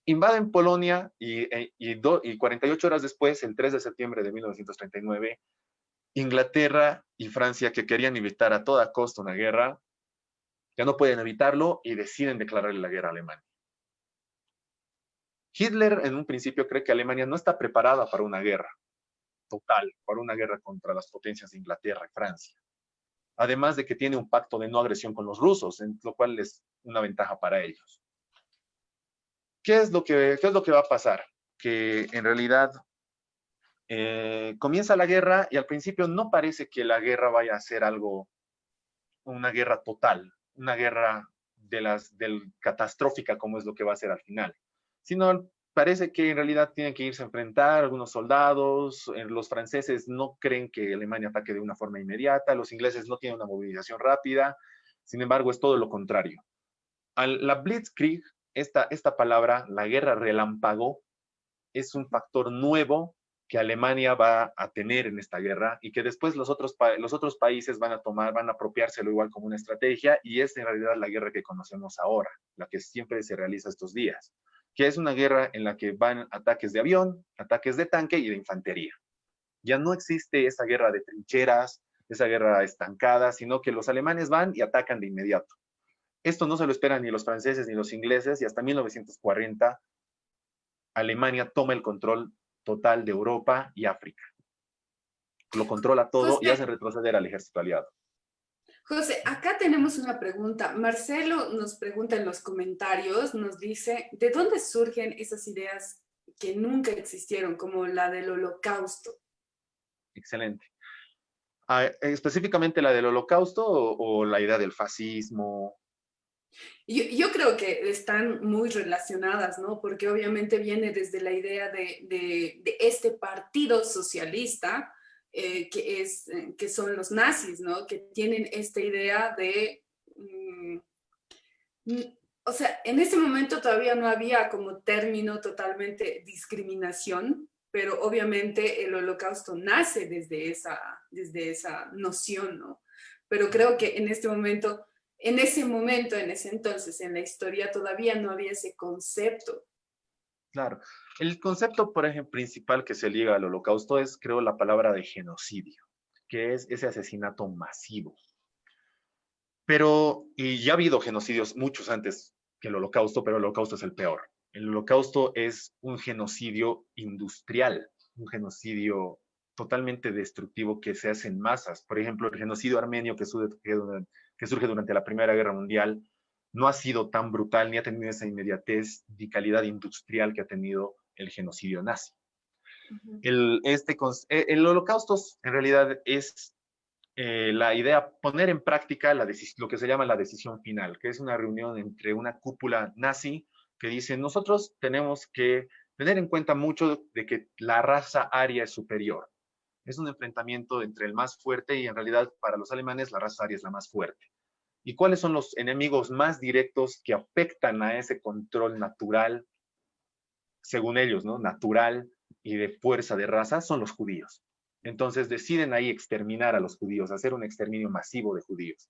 Invaden Polonia y 48 horas después, el 3 de septiembre de 1939, Inglaterra y Francia, que querían evitar a toda costa una guerra, ya no pueden evitarlo y deciden declararle la guerra a Alemania. Hitler en un principio cree que Alemania no está preparada para una guerra total, para una guerra contra las potencias de Inglaterra y Francia. Además de que tiene un pacto de no agresión con los rusos, lo cual es una ventaja para ellos. ¿Qué es lo que va a pasar? Que en realidad comienza la guerra y al principio no parece que la guerra vaya a ser una guerra total, una guerra catastrófica como es lo que va a ser al final, sino parece que en realidad tienen que irse a enfrentar algunos soldados, los franceses no creen que Alemania ataque de una forma inmediata, los ingleses no tienen una movilización rápida, sin embargo es todo lo contrario. La Blitzkrieg, esta palabra, la guerra relámpago, es un factor nuevo que Alemania va a tener en esta guerra y que después los otros países van a apropiárselo igual como una estrategia y es en realidad la guerra que conocemos ahora, la que siempre se realiza estos días, que es una guerra en la que van ataques de avión, ataques de tanque y de infantería. Ya no existe esa guerra de trincheras, esa guerra estancada, sino que los alemanes van y atacan de inmediato. Esto no se lo esperan ni los franceses ni los ingleses y hasta 1940 Alemania toma el control total de Europa y África. Lo controla todo y hace retroceder al ejército aliado. José, acá tenemos una pregunta. Marcelo nos pregunta en los comentarios, nos dice, ¿de dónde surgen esas ideas que nunca existieron, como la del holocausto? Excelente. ¿Específicamente la del holocausto o la idea del fascismo? Yo creo que están muy relacionadas, ¿no? Porque obviamente viene desde la idea de este partido socialista, que son los nazis, ¿no? Que tienen esta idea de... o sea, en ese momento todavía no había como término totalmente discriminación, pero obviamente el holocausto nace desde esa noción, ¿no? Pero creo que en ese entonces, en la historia todavía no había ese concepto. Claro. El concepto, por ejemplo, principal que se liga al holocausto es, creo, la palabra de genocidio, que es ese asesinato masivo. Y ya ha habido genocidios muchos antes que el holocausto, pero el holocausto es el peor. El holocausto es un genocidio industrial, un genocidio totalmente destructivo que se hace en masas. Por ejemplo, el genocidio armenio que surge durante la Primera Guerra Mundial no ha sido tan brutal ni ha tenido esa inmediatez y calidad industrial que ha tenido el genocidio nazi. Ujú. El holocausto en realidad es la idea, poner en práctica lo que se llama la decisión final, que es una reunión entre una cúpula nazi que dice, nosotros tenemos que tener en cuenta mucho de que la raza aria es superior. Es un enfrentamiento entre el más fuerte y en realidad para los alemanes la raza aria es la más fuerte. ¿Y cuáles son los enemigos más directos que afectan a ese control natural, según ellos, ¿no? Natural y de fuerza de raza? Son los judíos. Entonces deciden ahí exterminar a los judíos, hacer un exterminio masivo de judíos,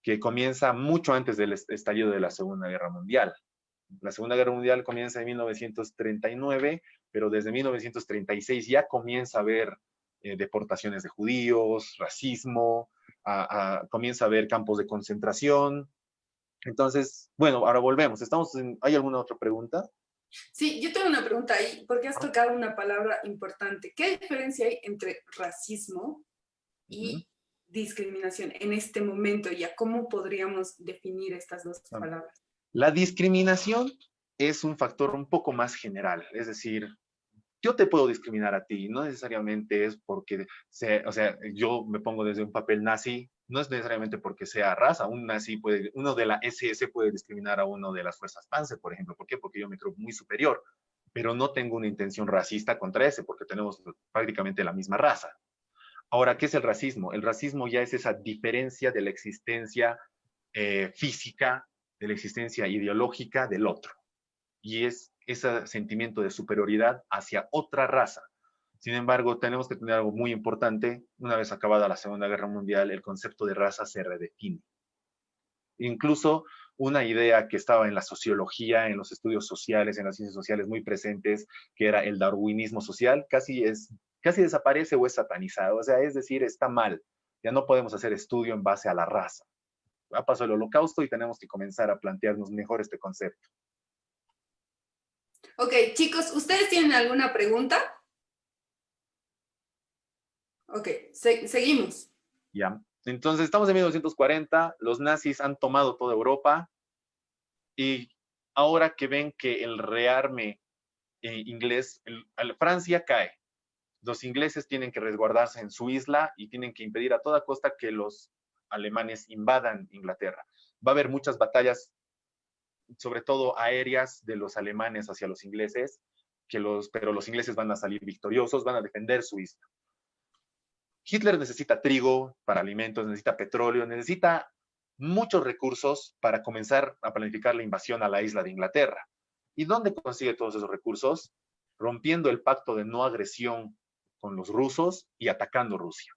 que comienza mucho antes del estallido de la Segunda Guerra Mundial. La Segunda Guerra Mundial comienza en 1939, pero desde 1936 ya comienza a haber deportaciones de judíos, racismo, comienza a haber campos de concentración. Entonces, bueno, ahora volvemos. ¿Hay alguna otra pregunta? Sí, yo tengo una pregunta ahí, porque has tocado una palabra importante. ¿Qué diferencia hay entre racismo y discriminación en este momento ya? ¿Cómo podríamos definir estas dos palabras? La discriminación es un factor un poco más general, es decir, yo te puedo discriminar a ti, no necesariamente es porque, o sea, yo me pongo desde un papel nazi, no es necesariamente porque sea raza, un nazi puede, uno de la SS puede discriminar a uno de las fuerzas Panzer, por ejemplo, ¿por qué? Porque yo me creo muy superior, pero no tengo una intención racista contra ese, porque tenemos prácticamente la misma raza. Ahora, ¿qué es el racismo? El racismo ya es esa diferencia de la existencia física, de la existencia ideológica del otro. Y es ese sentimiento de superioridad hacia otra raza. Sin embargo, tenemos que tener algo muy importante. Una vez acabada la Segunda Guerra Mundial, el concepto de raza se redefine. Incluso una idea que estaba en la sociología, en los estudios sociales, en las ciencias sociales muy presentes, que era el darwinismo social, casi desaparece o es satanizado. O sea, es decir, está mal. Ya no podemos hacer estudio en base a la raza. Ha pasado el Holocausto y tenemos que comenzar a plantearnos mejor este concepto. Ok, chicos, ¿ustedes tienen alguna pregunta? Ok, seguimos. ¿Ya? Entonces, estamos en 1940, los nazis han tomado toda Europa y ahora que ven que el rearme inglés, Francia cae, los ingleses tienen que resguardarse en su isla y tienen que impedir a toda costa que los alemanes invadan Inglaterra. Va a haber muchas batallas, sobre todo aéreas, de los alemanes hacia los ingleses, pero los ingleses van a salir victoriosos, van a defender su isla. Hitler necesita trigo para alimentos, necesita petróleo, necesita muchos recursos para comenzar a planificar la invasión a la isla de Inglaterra. ¿Y dónde consigue todos esos recursos? Rompiendo el pacto de no agresión con los rusos y atacando Rusia.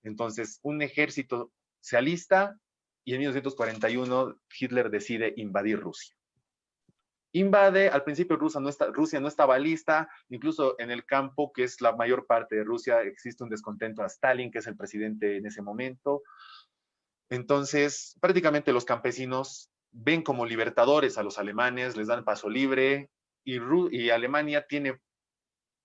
Entonces, un ejército se alista y en 1941 Hitler decide invadir Rusia. Invade, al principio Rusia no estaba lista, incluso en el campo, que es la mayor parte de Rusia, existe un descontento a Stalin, que es el presidente en ese momento. Entonces, prácticamente los campesinos ven como libertadores a los alemanes, les dan paso libre, y Alemania tiene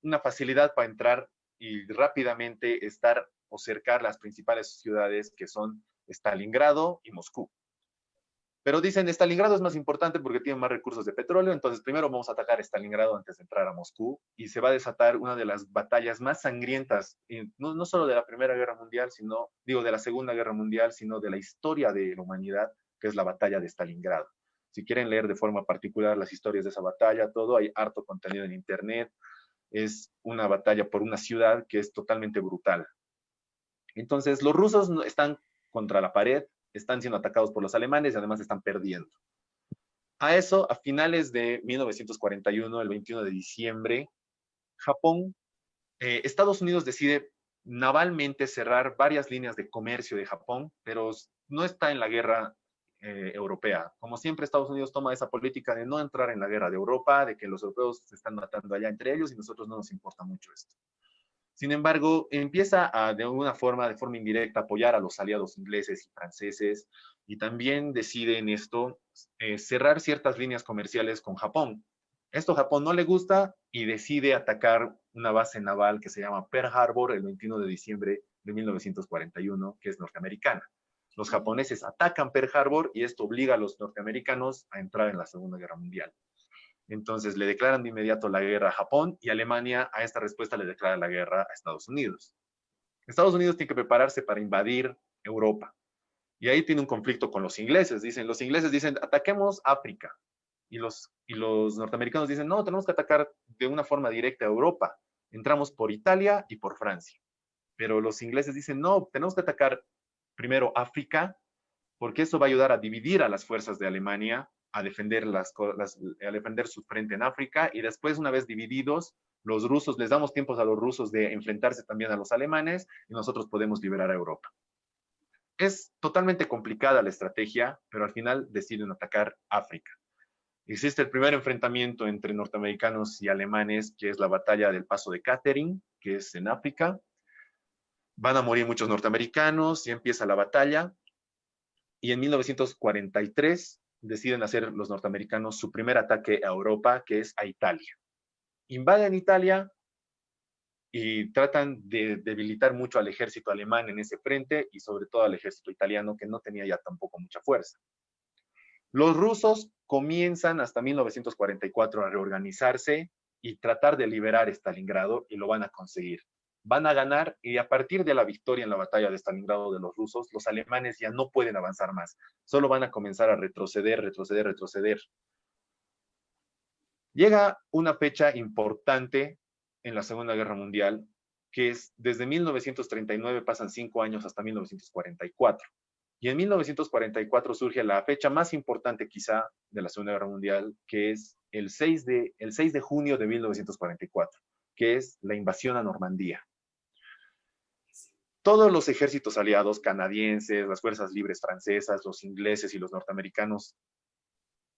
una facilidad para entrar y rápidamente estar o cercar las principales ciudades, que son Stalingrado y Moscú. Pero dicen, Stalingrado es más importante porque tiene más recursos de petróleo, entonces primero vamos a atacar Stalingrado antes de entrar a Moscú, y se va a desatar una de las batallas más sangrientas, no solo de la Primera Guerra Mundial, de la Segunda Guerra Mundial, sino de la historia de la humanidad, que es la batalla de Stalingrado. Si quieren leer de forma particular las historias de esa batalla, todo, hay harto contenido en internet. Es una batalla por una ciudad que es totalmente brutal. Entonces, los rusos están contra la pared, están siendo atacados por los alemanes y además están perdiendo. A eso, a finales de 1941, el 21 de diciembre, Estados Unidos decide navalmente cerrar varias líneas de comercio de Japón, pero no está en la guerra europea. Como siempre, Estados Unidos toma esa política de no entrar en la guerra de Europa, de que los europeos se están matando allá entre ellos y nosotros no nos importa mucho esto. Sin embargo, empieza de forma indirecta, apoyar a los aliados ingleses y franceses, y también decide en esto cerrar ciertas líneas comerciales con Japón. Esto a Japón no le gusta y decide atacar una base naval que se llama Pearl Harbor el 21 de diciembre de 1941, que es norteamericana. Los japoneses atacan Pearl Harbor y esto obliga a los norteamericanos a entrar en la Segunda Guerra Mundial. Entonces le declaran de inmediato la guerra a Japón y Alemania a esta respuesta le declara la guerra a Estados Unidos. Estados Unidos tiene que prepararse para invadir Europa. Y ahí tiene un conflicto con los ingleses. Los ingleses dicen, ataquemos África. Y los norteamericanos dicen, no, tenemos que atacar de una forma directa a Europa. Entramos por Italia y por Francia. Pero los ingleses dicen, no, tenemos que atacar primero África, porque eso va a ayudar a dividir a las fuerzas de Alemania, a defender, a defender su frente en África, y después, una vez divididos, los rusos, les damos tiempos a los rusos de enfrentarse también a los alemanes, y nosotros podemos liberar a Europa. Es totalmente complicada la estrategia, pero al final deciden atacar África. Existe el primer enfrentamiento entre norteamericanos y alemanes, que es la batalla del Paso de Catherine, que es en África. Van a morir muchos norteamericanos y empieza la batalla. Y en 1943 deciden hacer los norteamericanos su primer ataque a Europa, que es a Italia. Invaden Italia y tratan de debilitar mucho al ejército alemán en ese frente y sobre todo al ejército italiano, que no tenía ya tampoco mucha fuerza. Los rusos comienzan hasta 1944 a reorganizarse y tratar de liberar Stalingrado, y lo van a conseguir. Van a ganar, y a partir de la victoria en la batalla de Stalingrado de los rusos, los alemanes ya no pueden avanzar más. Solo van a comenzar a retroceder, retroceder, retroceder. Llega una fecha importante en la Segunda Guerra Mundial, que es desde 1939, pasan 5 años hasta 1944. Y en 1944 surge la fecha más importante quizá de la Segunda Guerra Mundial, que es el 6 de junio de 1944, que es la invasión a Normandía. Todos los ejércitos aliados, canadienses, las fuerzas libres francesas, los ingleses y los norteamericanos,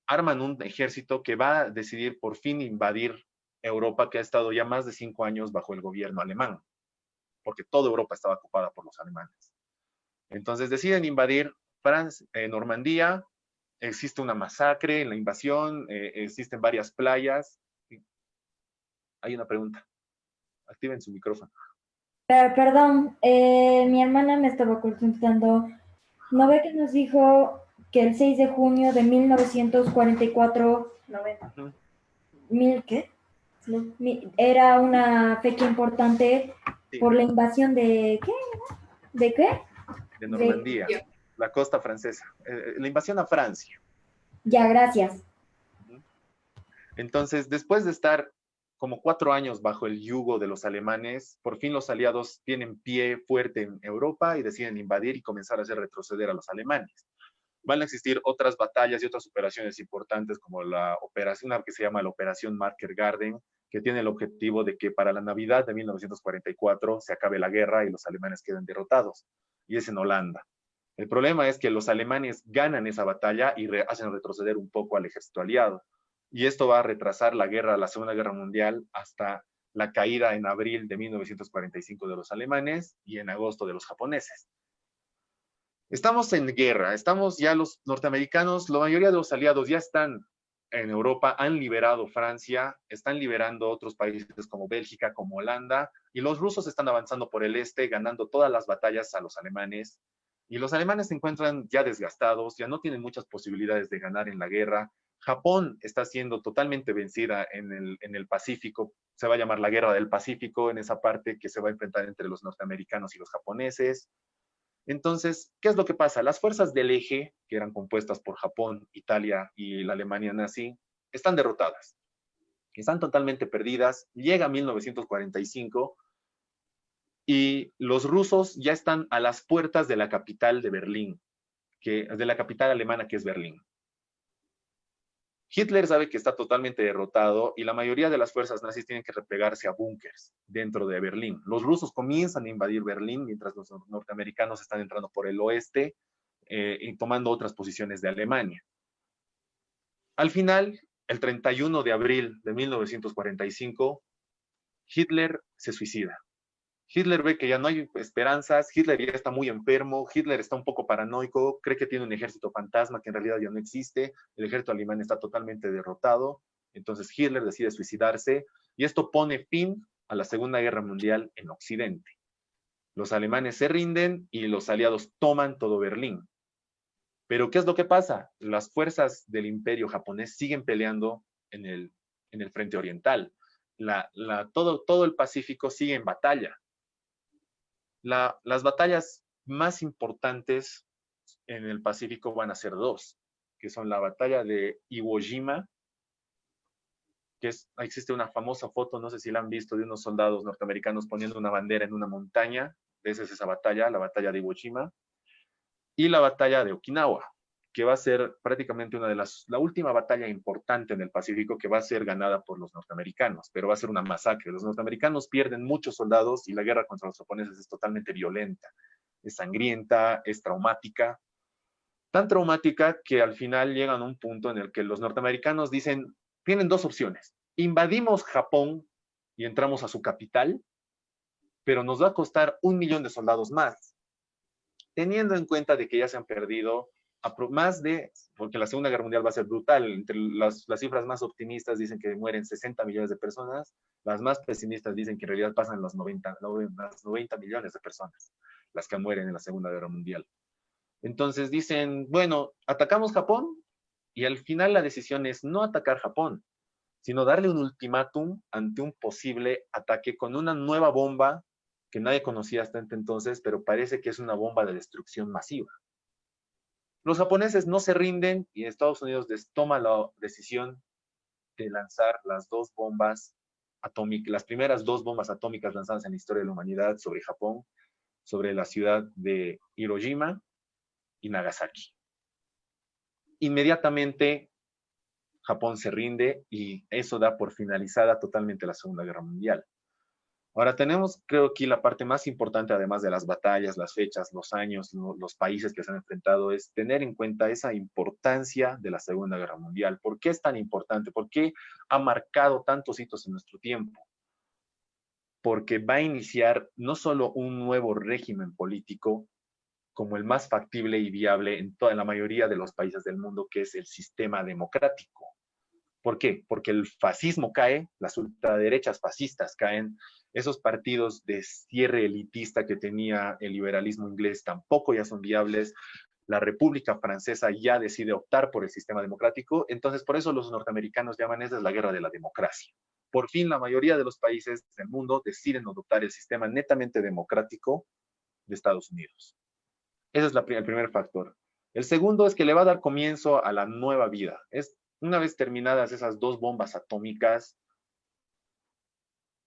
arman un ejército que va a decidir por fin invadir Europa, que ha estado ya más de 5 años bajo el gobierno alemán, porque toda Europa estaba ocupada por los alemanes. Entonces deciden invadir Normandía, existe una masacre en la invasión, existen varias playas. Hay una pregunta. Activen su micrófono. Perdón, mi hermana me estaba consultando. ¿No ve que nos dijo que el 6 de junio de 1944, ¿qué? Era una fecha importante por la invasión de ¿qué? ¿De qué? De Normandía, la costa francesa. La invasión a Francia. Ya, gracias. Entonces, después de estar como 4 años bajo el yugo de los alemanes, por fin los aliados tienen pie fuerte en Europa y deciden invadir y comenzar a hacer retroceder a los alemanes. Van a existir otras batallas y otras operaciones importantes, como la operación que se llama la Operación Market Garden, que tiene el objetivo de que para la Navidad de 1944 se acabe la guerra y los alemanes queden derrotados. Y es en Holanda. El problema es que los alemanes ganan esa batalla y hacen retroceder un poco al ejército aliado. Y esto va a retrasar la Segunda Guerra Mundial hasta la caída en abril de 1945 de los alemanes y en agosto de los japoneses. Estamos en guerra, los norteamericanos, la mayoría de los aliados ya están en Europa, han liberado Francia, están liberando otros países como Bélgica, como Holanda, y los rusos están avanzando por el este, ganando todas las batallas a los alemanes, y los alemanes se encuentran ya desgastados, ya no tienen muchas posibilidades de ganar en la guerra. Japón está siendo totalmente vencida en el Pacífico, se va a llamar la Guerra del Pacífico, en esa parte que se va a enfrentar entre los norteamericanos y los japoneses. Entonces, ¿qué es lo que pasa? Las fuerzas del eje, que eran compuestas por Japón, Italia y la Alemania nazi, están derrotadas. Están totalmente perdidas. Llega 1945 y los rusos ya están a las puertas de la capital de Berlín, de la capital alemana, que es Berlín. Hitler sabe que está totalmente derrotado y la mayoría de las fuerzas nazis tienen que replegarse a búnkers dentro de Berlín. Los rusos comienzan a invadir Berlín mientras los norteamericanos están entrando por el oeste y tomando otras posiciones de Alemania. Al final, el 31 de abril de 1945, Hitler se suicida. Hitler ve que ya no hay esperanzas, Hitler ya está muy enfermo, Hitler está un poco paranoico, cree que tiene un ejército fantasma que en realidad ya no existe, el ejército alemán está totalmente derrotado, entonces Hitler decide suicidarse y esto pone fin a la Segunda Guerra Mundial en Occidente. Los alemanes se rinden y los aliados toman todo Berlín. Pero ¿qué es lo que pasa? Las fuerzas del imperio japonés siguen peleando en el en el frente oriental. Todo el Pacífico sigue en batalla. Las batallas más importantes en el Pacífico van a ser dos, que son la batalla de Iwo Jima, existe una famosa foto, no sé si la han visto, de unos soldados norteamericanos poniendo una bandera en una montaña. Esa es esa batalla, la batalla de Iwo Jima, y la batalla de Okinawa, que va a ser prácticamente la última batalla importante en el Pacífico, que va a ser ganada por los norteamericanos, pero va a ser una masacre. Los norteamericanos pierden muchos soldados y la guerra contra los japoneses es totalmente violenta, es sangrienta, es traumática, tan traumática que al final llegan a un punto en el que los norteamericanos dicen, tienen dos opciones: invadimos Japón y entramos a su capital, pero nos va a costar 1 millón de soldados más, teniendo en cuenta de que ya se han perdido más de, porque la Segunda Guerra Mundial va a ser brutal. Entre las cifras más optimistas dicen que mueren 60 millones de personas, las más pesimistas dicen que en realidad pasan los 90 millones de personas las que mueren en la Segunda Guerra Mundial. Entonces dicen, bueno, atacamos Japón, y al final la decisión es no atacar Japón, sino darle un ultimátum ante un posible ataque con una nueva bomba que nadie conocía hasta entonces, pero parece que es una bomba de destrucción masiva. Los japoneses no se rinden y Estados Unidos toma la decisión de lanzar las primeras dos bombas atómicas lanzadas en la historia de la humanidad sobre Japón, sobre la ciudad de Hiroshima y Nagasaki. Inmediatamente Japón se rinde y eso da por finalizada totalmente la Segunda Guerra Mundial. Ahora tenemos, creo, aquí la parte más importante, además de las batallas, las fechas, los años, los países que se han enfrentado, es tener en cuenta esa importancia de la Segunda Guerra Mundial. ¿Por qué es tan importante? ¿Por qué ha marcado tantos hitos en nuestro tiempo? Porque va a iniciar no solo un nuevo régimen político, como el más factible y viable en la mayoría de los países del mundo, que es el sistema democrático. ¿Por qué? Porque el fascismo cae, las ultraderechas fascistas caen, esos partidos de cierre elitista que tenía el liberalismo inglés tampoco ya son viables, la República Francesa ya decide optar por el sistema democrático, entonces por eso los norteamericanos llaman esa es la guerra de la democracia. Por fin la mayoría de los países del mundo deciden adoptar el sistema netamente democrático de Estados Unidos. Ese es el primer factor. El segundo es que le va a dar comienzo a la nueva vida. Una vez terminadas esas dos bombas atómicas,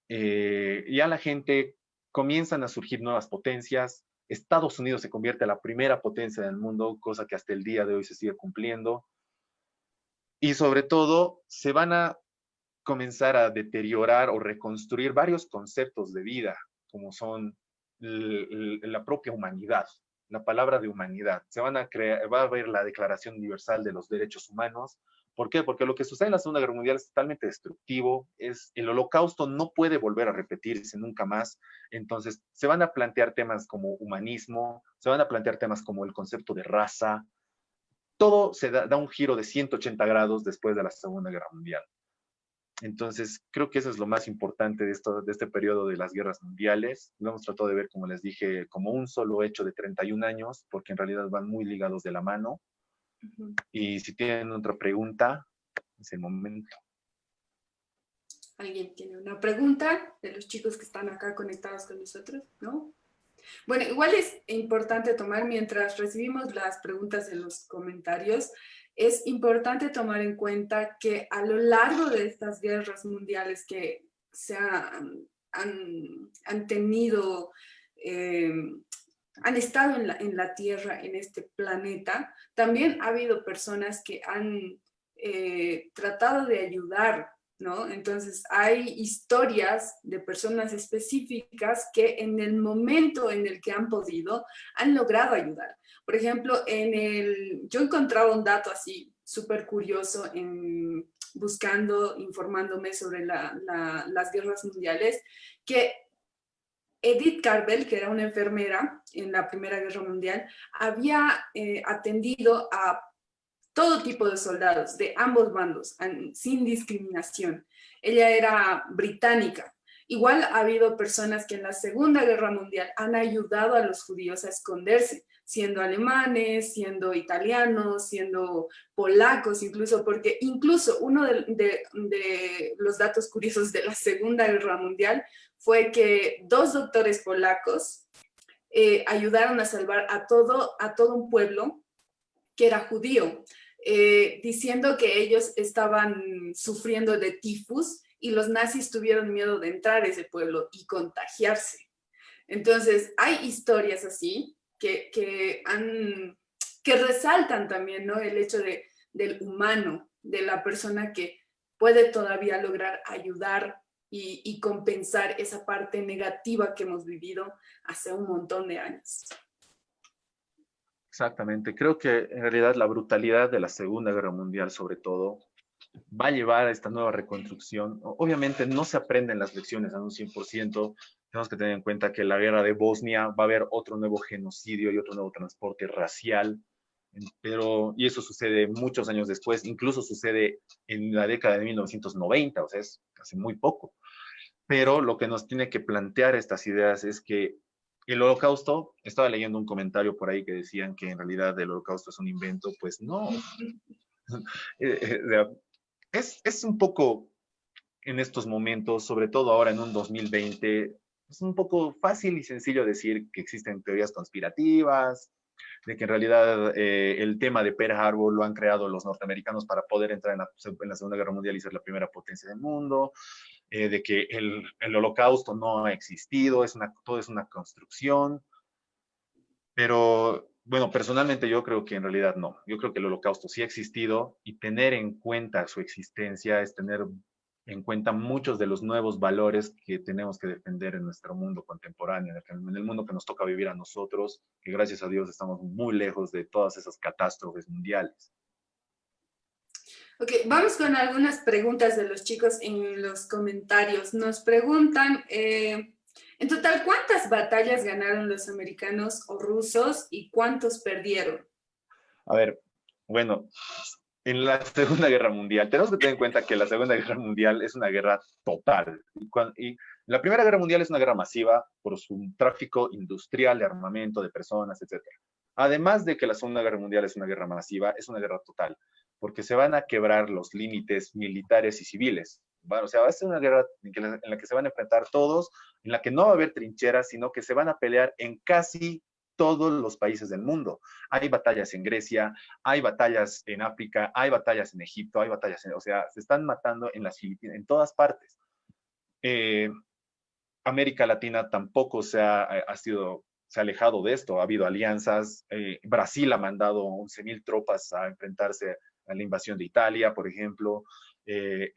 ya la gente comienzan a surgir nuevas potencias. Estados Unidos se convierte en la primera potencia del mundo, cosa que hasta el día de hoy se sigue cumpliendo. Y sobre todo, se van a comenzar a deteriorar o reconstruir varios conceptos de vida, como son la propia humanidad, la palabra de humanidad. Va a haber la Declaración Universal de los Derechos Humanos. ¿Por qué? Porque lo que sucede en la Segunda Guerra Mundial es totalmente destructivo. El Holocausto no puede volver a repetirse nunca más. Entonces, se van a plantear temas como humanismo, se van a plantear temas como el concepto de raza. Todo se da un giro de 180 grados después de la Segunda Guerra Mundial. Entonces, creo que eso es lo más importante de este periodo de las guerras mundiales. Lo hemos tratado de ver, como les dije, como un solo hecho de 31 años, porque en realidad van muy ligados de la mano. Y si tienen otra pregunta, es el momento. ¿Alguien tiene una pregunta de los chicos que están acá conectados con nosotros? ¿No? Bueno, igual es importante tomar, mientras recibimos las preguntas en los comentarios, es importante tomar en cuenta que a lo largo de estas guerras mundiales que se han tenido, han estado en la Tierra, en este planeta, también ha habido personas que han tratado de ayudar, ¿no? Entonces hay historias de personas específicas que en el momento en el que han podido, han logrado ayudar. Por ejemplo, yo encontraba un dato así súper curioso buscando, informándome sobre las guerras mundiales, que Edith Carbell, que era una enfermera en la Primera Guerra Mundial, había atendido a todo tipo de soldados, de ambos bandos, sin discriminación. Ella era británica igual ha habido personas que en la Segunda Guerra Mundial han ayudado a los judíos a esconderse, siendo alemanes, siendo italianos, siendo polacos, incluso, porque incluso uno de los datos curiosos de la Segunda Guerra Mundial fue que 2 doctores polacos ayudaron a salvar a todo un pueblo que era judío, diciendo que ellos estaban sufriendo de tifus y los nazis tuvieron miedo de entrar a ese pueblo y contagiarse. Entonces, hay historias así que resaltan también, ¿no? El hecho del humano, de la persona que puede todavía lograr ayudar y compensar esa parte negativa que hemos vivido hace un montón de años. Exactamente. Creo que en realidad la brutalidad de la Segunda Guerra Mundial, sobre todo, va a llevar a esta nueva reconstrucción. Obviamente no se aprenden las lecciones a un 100%. Tenemos que tener en cuenta que en la guerra de Bosnia va a haber otro nuevo genocidio y otro nuevo transporte racial. Y eso sucede muchos años después, incluso sucede en la década de 1990, o sea, es hace muy poco. Pero lo que nos tiene que plantear estas ideas es que el holocausto, estaba leyendo un comentario por ahí que decían que en realidad el holocausto es un invento, pues no. Es un poco en estos momentos, sobre todo ahora en un 2020, es un poco fácil y sencillo decir que existen teorías conspirativas, de que en realidad el tema de Pearl Harbor lo han creado los norteamericanos para poder entrar en la Segunda Guerra Mundial y ser la primera potencia del mundo, de que el holocausto no ha existido, todo es una construcción, pero bueno, personalmente yo creo que en realidad no. Yo creo que el holocausto sí ha existido y tener en cuenta su existencia es tener en cuenta muchos de los nuevos valores que tenemos que defender en nuestro mundo contemporáneo, en el mundo que nos toca vivir a nosotros, que gracias a Dios estamos muy lejos de todas esas catástrofes mundiales. Ok, vamos con algunas preguntas de los chicos en los comentarios. Nos preguntan, en total, ¿cuántas batallas ganaron los americanos o rusos y cuántos perdieron? A ver, bueno, en la Segunda Guerra Mundial, tenemos que tener en cuenta que la Segunda Guerra Mundial es una guerra total. Y la Primera Guerra Mundial es una guerra masiva por su tráfico industrial de armamento, de personas, etc. Además de que la Segunda Guerra Mundial es una guerra masiva, es una guerra total, porque se van a quebrar los límites militares y civiles. Bueno, o sea, va a ser una guerra en la que se van a enfrentar todos, en la que no va a haber trincheras, sino que se van a pelear en casi todos los países del mundo. Hay batallas en Grecia, hay batallas en África, hay batallas en Egipto, hay batallas o sea, se están matando en las Filipinas, en todas partes. América Latina tampoco se ha alejado de esto, ha habido alianzas, Brasil ha mandado 11,000 tropas a enfrentarse a la invasión de Italia, por ejemplo.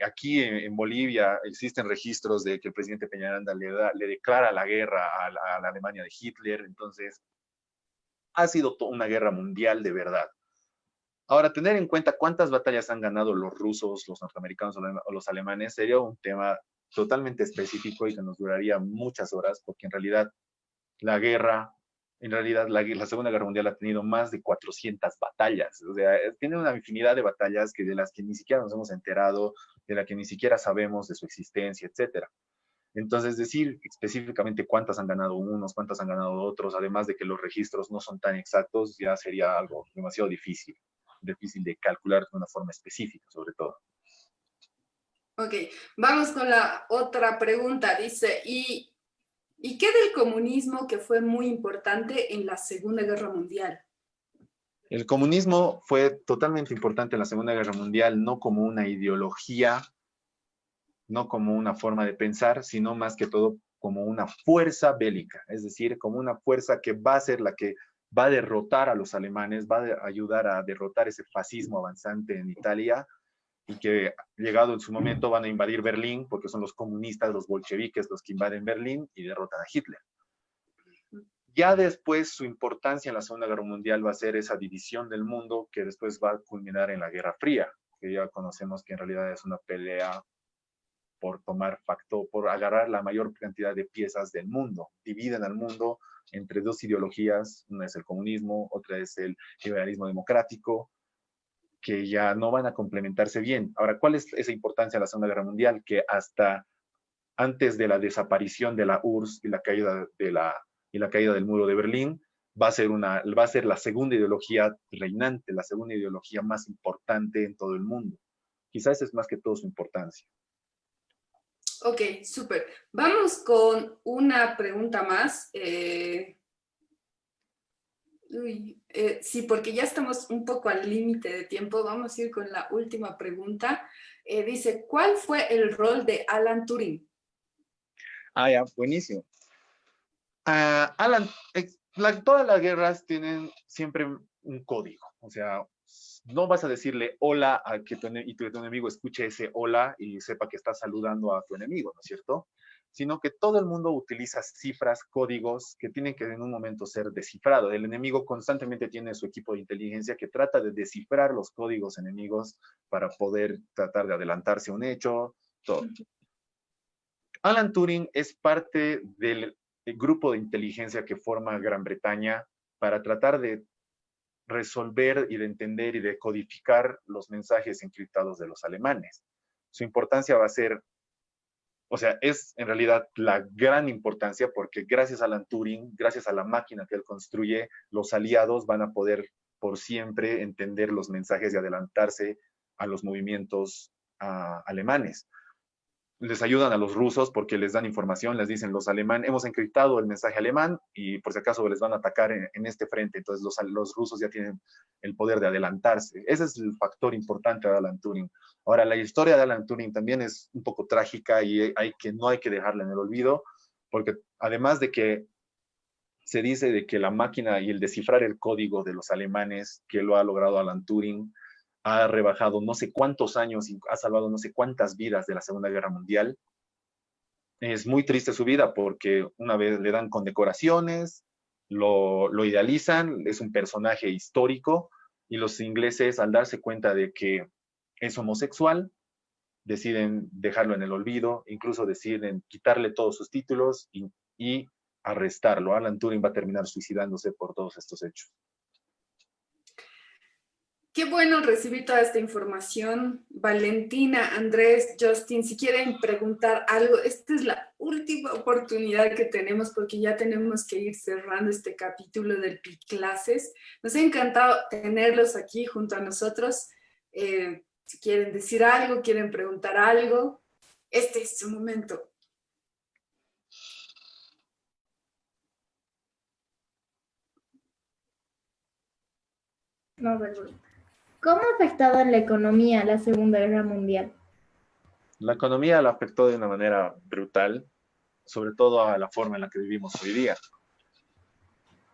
Aquí en Bolivia existen registros de que el presidente Peñaranda le declara la guerra a la Alemania de Hitler, entonces ha sido una guerra mundial de verdad. Ahora, tener en cuenta cuántas batallas han ganado los rusos, los norteamericanos o los alemanes sería un tema totalmente específico y que nos duraría muchas horas, porque en realidad la Segunda Guerra Mundial ha tenido más de 400 batallas. O sea, tiene una infinidad de batallas de las que ni siquiera nos hemos enterado, de las que ni siquiera sabemos de su existencia, etcétera. Entonces, decir específicamente cuántas han ganado unos, cuántas han ganado otros, además de que los registros no son tan exactos, ya sería algo demasiado difícil de calcular de una forma específica, sobre todo. Ok, vamos con la otra pregunta. Dice, ¿y qué del comunismo que fue muy importante en la Segunda Guerra Mundial? El comunismo fue totalmente importante en la Segunda Guerra Mundial, no como una ideología, no como una forma de pensar, sino más que todo como una fuerza bélica, es decir, como una fuerza que va a ser la que va a derrotar a los alemanes, va a ayudar a derrotar ese fascismo avanzante en Italia y que llegado en su momento van a invadir Berlín porque son los comunistas, los bolcheviques los que invaden Berlín y derrotan a Hitler. Ya después su importancia en la Segunda Guerra Mundial va a ser esa división del mundo que después va a culminar en la Guerra Fría, que ya conocemos que en realidad es una pelea por agarrar la mayor cantidad de piezas del mundo. Dividen al mundo entre dos ideologías, una es el comunismo, otra es el liberalismo democrático, que ya no van a complementarse bien. Ahora, ¿cuál es esa importancia de la Segunda Guerra Mundial? Que hasta antes de la desaparición de la URSS y la caída del muro de Berlín, va a ser la segunda ideología reinante, la segunda ideología más importante en todo el mundo. Quizás esa es más que todo su importancia. Ok, súper. Vamos con una pregunta más. Sí, porque ya estamos un poco al límite de tiempo. Vamos a ir con la última pregunta. Dice, ¿cuál fue el rol de Alan Turing? Ah, ya, buenísimo. Alan, todas las guerras tienen siempre un código. O sea, no vas a decirle hola a que tu enemigo escuche ese hola y sepa que estás saludando a tu enemigo, ¿no es cierto? Sino que todo el mundo utiliza cifras, códigos que tienen que en un momento ser descifrados. El enemigo constantemente tiene su equipo de inteligencia que trata de descifrar los códigos enemigos para poder tratar de adelantarse a un hecho, todo. Alan Turing es parte del grupo de inteligencia que forma Gran Bretaña para tratar de resolver y de entender y de codificar los mensajes encriptados de los alemanes. Su importancia va a ser, o sea, es en realidad la gran importancia porque gracias a Alan Turing, gracias a la máquina que él construye, los aliados van a poder por siempre entender los mensajes y adelantarse a los movimientos alemanes. Les ayudan a los rusos porque les dan información, les dicen los alemanes, hemos encriptado el mensaje alemán y por si acaso les van a atacar en este frente, entonces los rusos ya tienen el poder de adelantarse. Ese es el factor importante de Alan Turing. Ahora, la historia de Alan Turing también es un poco trágica y no hay que dejarla en el olvido, porque además de que se dice de que la máquina y el descifrar el código de los alemanes que lo ha logrado Alan Turing, ha rebajado no sé cuántos años y ha salvado no sé cuántas vidas de la Segunda Guerra Mundial. Es muy triste su vida porque una vez le dan condecoraciones, lo idealizan, es un personaje histórico y los ingleses al darse cuenta de que es homosexual, deciden dejarlo en el olvido, incluso deciden quitarle todos sus títulos y arrestarlo. Alan Turing va a terminar suicidándose por todos estos hechos. Qué bueno recibir toda esta información. Valentina, Andrés, Justin, si quieren preguntar algo, esta es la última oportunidad que tenemos porque ya tenemos que ir cerrando este capítulo del PIClases. Nos ha encantado tenerlos aquí junto a nosotros. Si quieren decir algo, quieren preguntar algo, este es su momento. No, perdón. ¿Cómo ha afectado en la economía la Segunda Guerra Mundial? La economía la afectó de una manera brutal, sobre todo a la forma en la que vivimos hoy día.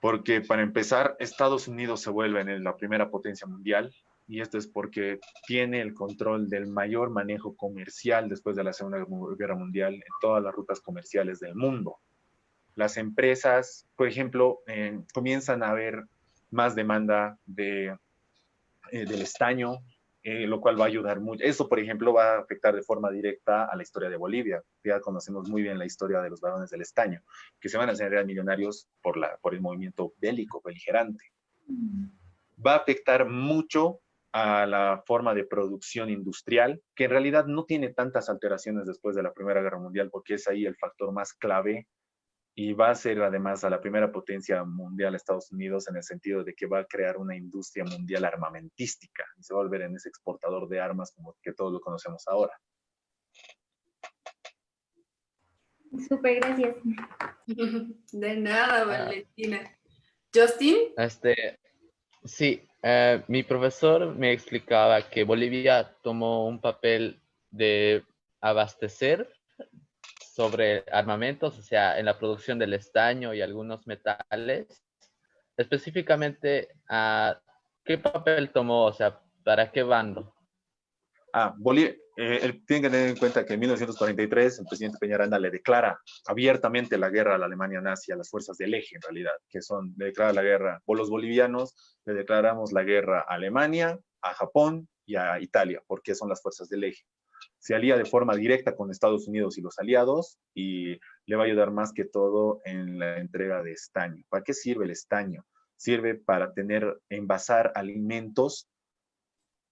Porque para empezar, Estados Unidos se vuelve en la primera potencia mundial, y esto es porque tiene el control del mayor manejo comercial después de la Segunda Guerra Mundial en todas las rutas comerciales del mundo. Las empresas, por ejemplo, comienzan a haber más demanda del estaño, lo cual va a ayudar mucho. Eso, por ejemplo, va a afectar de forma directa a la historia de Bolivia. Ya conocemos muy bien la historia de los varones del estaño, que se van a hacer millonarios por el movimiento bélico, beligerante. Va a afectar mucho a la forma de producción industrial, que en realidad no tiene tantas alteraciones después de la Primera Guerra Mundial, porque es ahí el factor más clave, y va a ser además a la primera potencia mundial Estados Unidos en el sentido de que va a crear una industria mundial armamentística y se va a volver en ese exportador de armas como que todos lo conocemos ahora. Súper, gracias. De nada, Valentina. ¿Justin? Sí, mi profesor me explicaba que Bolivia tomó un papel de abastecer sobre armamentos, o sea, en la producción del estaño y algunos metales. Específicamente, ¿qué papel tomó? O sea, ¿para qué bando? Bolivia, tienen que tener en cuenta que en 1943 el presidente Peñaranda le declara abiertamente la guerra a la Alemania nazi, a las fuerzas del eje en realidad, le declara la guerra, los bolivianos le declaramos la guerra a Alemania, a Japón y a Italia, porque son las fuerzas del eje. Se alía de forma directa con Estados Unidos y los aliados y le va a ayudar más que todo en la entrega de estaño. ¿Para qué sirve el estaño? Sirve para envasar alimentos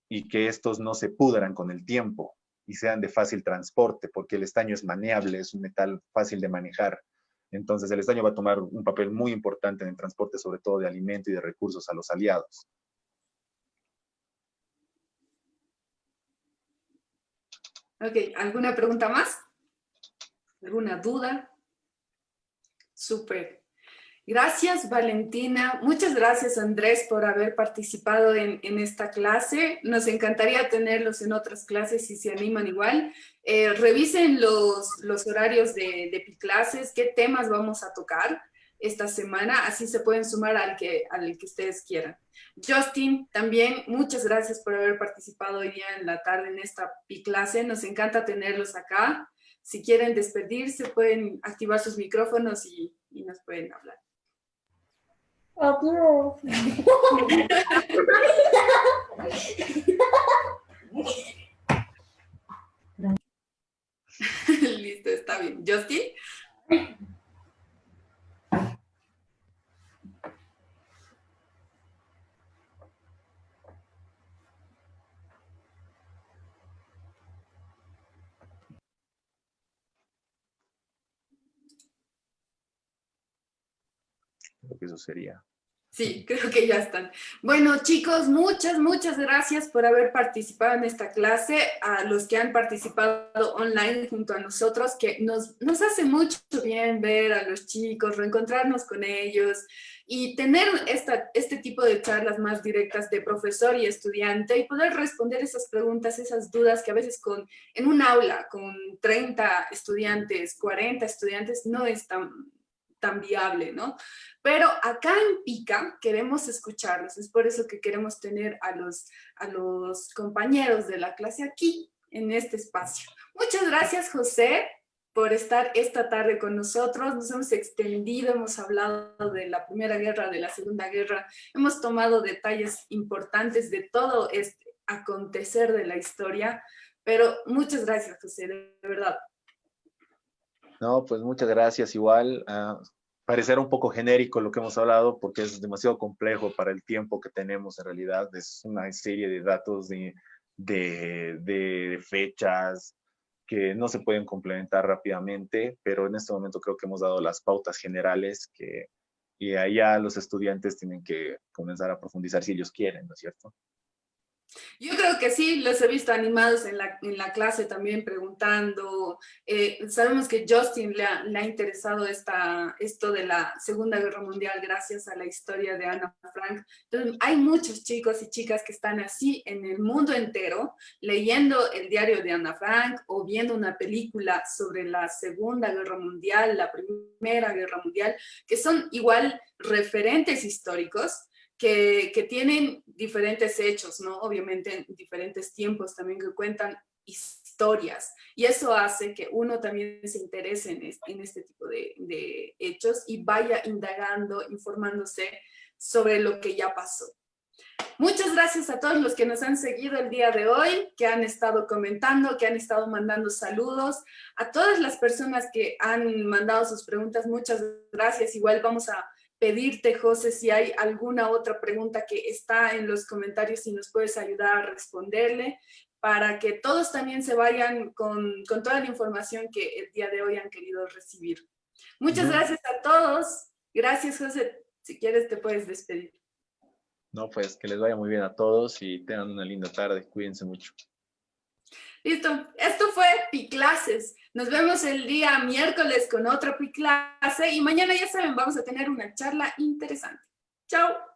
y que estos no se pudran con el tiempo. y sean de fácil transporte, porque el estaño es maneable, es un metal fácil de manejar. Entonces el estaño va a tomar un papel muy importante en el transporte, sobre todo de alimento y de recursos a los aliados. Ok, ¿alguna pregunta más? ¿Alguna duda? Súper. Gracias, Valentina. Muchas gracias, Andrés, por haber participado en esta clase. Nos encantaría tenerlos en otras clases si se animan igual. Revisen los horarios de Piclases, qué temas vamos a tocar esta semana, así se pueden sumar al que ustedes quieran. Justin, también muchas gracias por haber participado hoy día en la tarde en esta Piclase. Nos encanta tenerlos acá. Si quieren despedirse, pueden activar sus micrófonos y nos pueden hablar. Adiós. Listo, está bien. Justin. Creo que eso sería. Sí, creo que ya están. Bueno, chicos, muchas gracias por haber participado en esta clase. A los que han participado online junto a nosotros, que nos hace mucho bien ver a los chicos, reencontrarnos con ellos y tener este tipo de charlas más directas de profesor y estudiante y poder responder esas preguntas, esas dudas que a veces en un aula con 30 estudiantes, 40 estudiantes, no es tan viable, ¿no? Pero acá en Pica queremos escucharlos, es por eso que queremos tener a los compañeros de la clase aquí, en este espacio. Muchas gracias, José, por estar esta tarde con nosotros. Nos hemos extendido, hemos hablado de la Primera Guerra, de la Segunda Guerra, hemos tomado detalles importantes de todo este acontecer de la historia, pero muchas gracias, José, de verdad. No, pues muchas gracias. Igual, parecerá un poco genérico lo que hemos hablado porque es demasiado complejo para el tiempo que tenemos en realidad. Es una serie de datos, de fechas que no se pueden complementar rápidamente, pero en este momento creo que hemos dado las pautas generales y allá los estudiantes tienen que comenzar a profundizar si ellos quieren, ¿no es cierto? Yo creo que sí, los he visto animados en la clase también preguntando. Sabemos que Justin le ha interesado esto de la Segunda Guerra Mundial gracias a la historia de Ana Frank. Entonces, hay muchos chicos y chicas que están así en el mundo entero, leyendo el diario de Ana Frank o viendo una película sobre la Segunda Guerra Mundial, la Primera Guerra Mundial, que son igual referentes históricos, que tienen diferentes hechos, ¿no? Obviamente en diferentes tiempos también que cuentan historias. Y eso hace que uno también se interese en este tipo de hechos y vaya indagando, informándose sobre lo que ya pasó. Muchas gracias a todos los que nos han seguido el día de hoy, que han estado comentando, que han estado mandando saludos. A todas las personas que han mandado sus preguntas, muchas gracias. Igual vamos a pedirte, José, si hay alguna otra pregunta que está en los comentarios, si nos puedes ayudar a responderle, para que todos también se vayan con toda la información que el día de hoy han querido recibir. Muchas gracias a todos. Gracias, José. Si quieres, te puedes despedir. No, pues que les vaya muy bien a todos y tengan una linda tarde. Cuídense mucho. Listo, esto fue Piclases. Nos vemos el día miércoles con otra Piclase y mañana, ya saben, vamos a tener una charla interesante. Chao.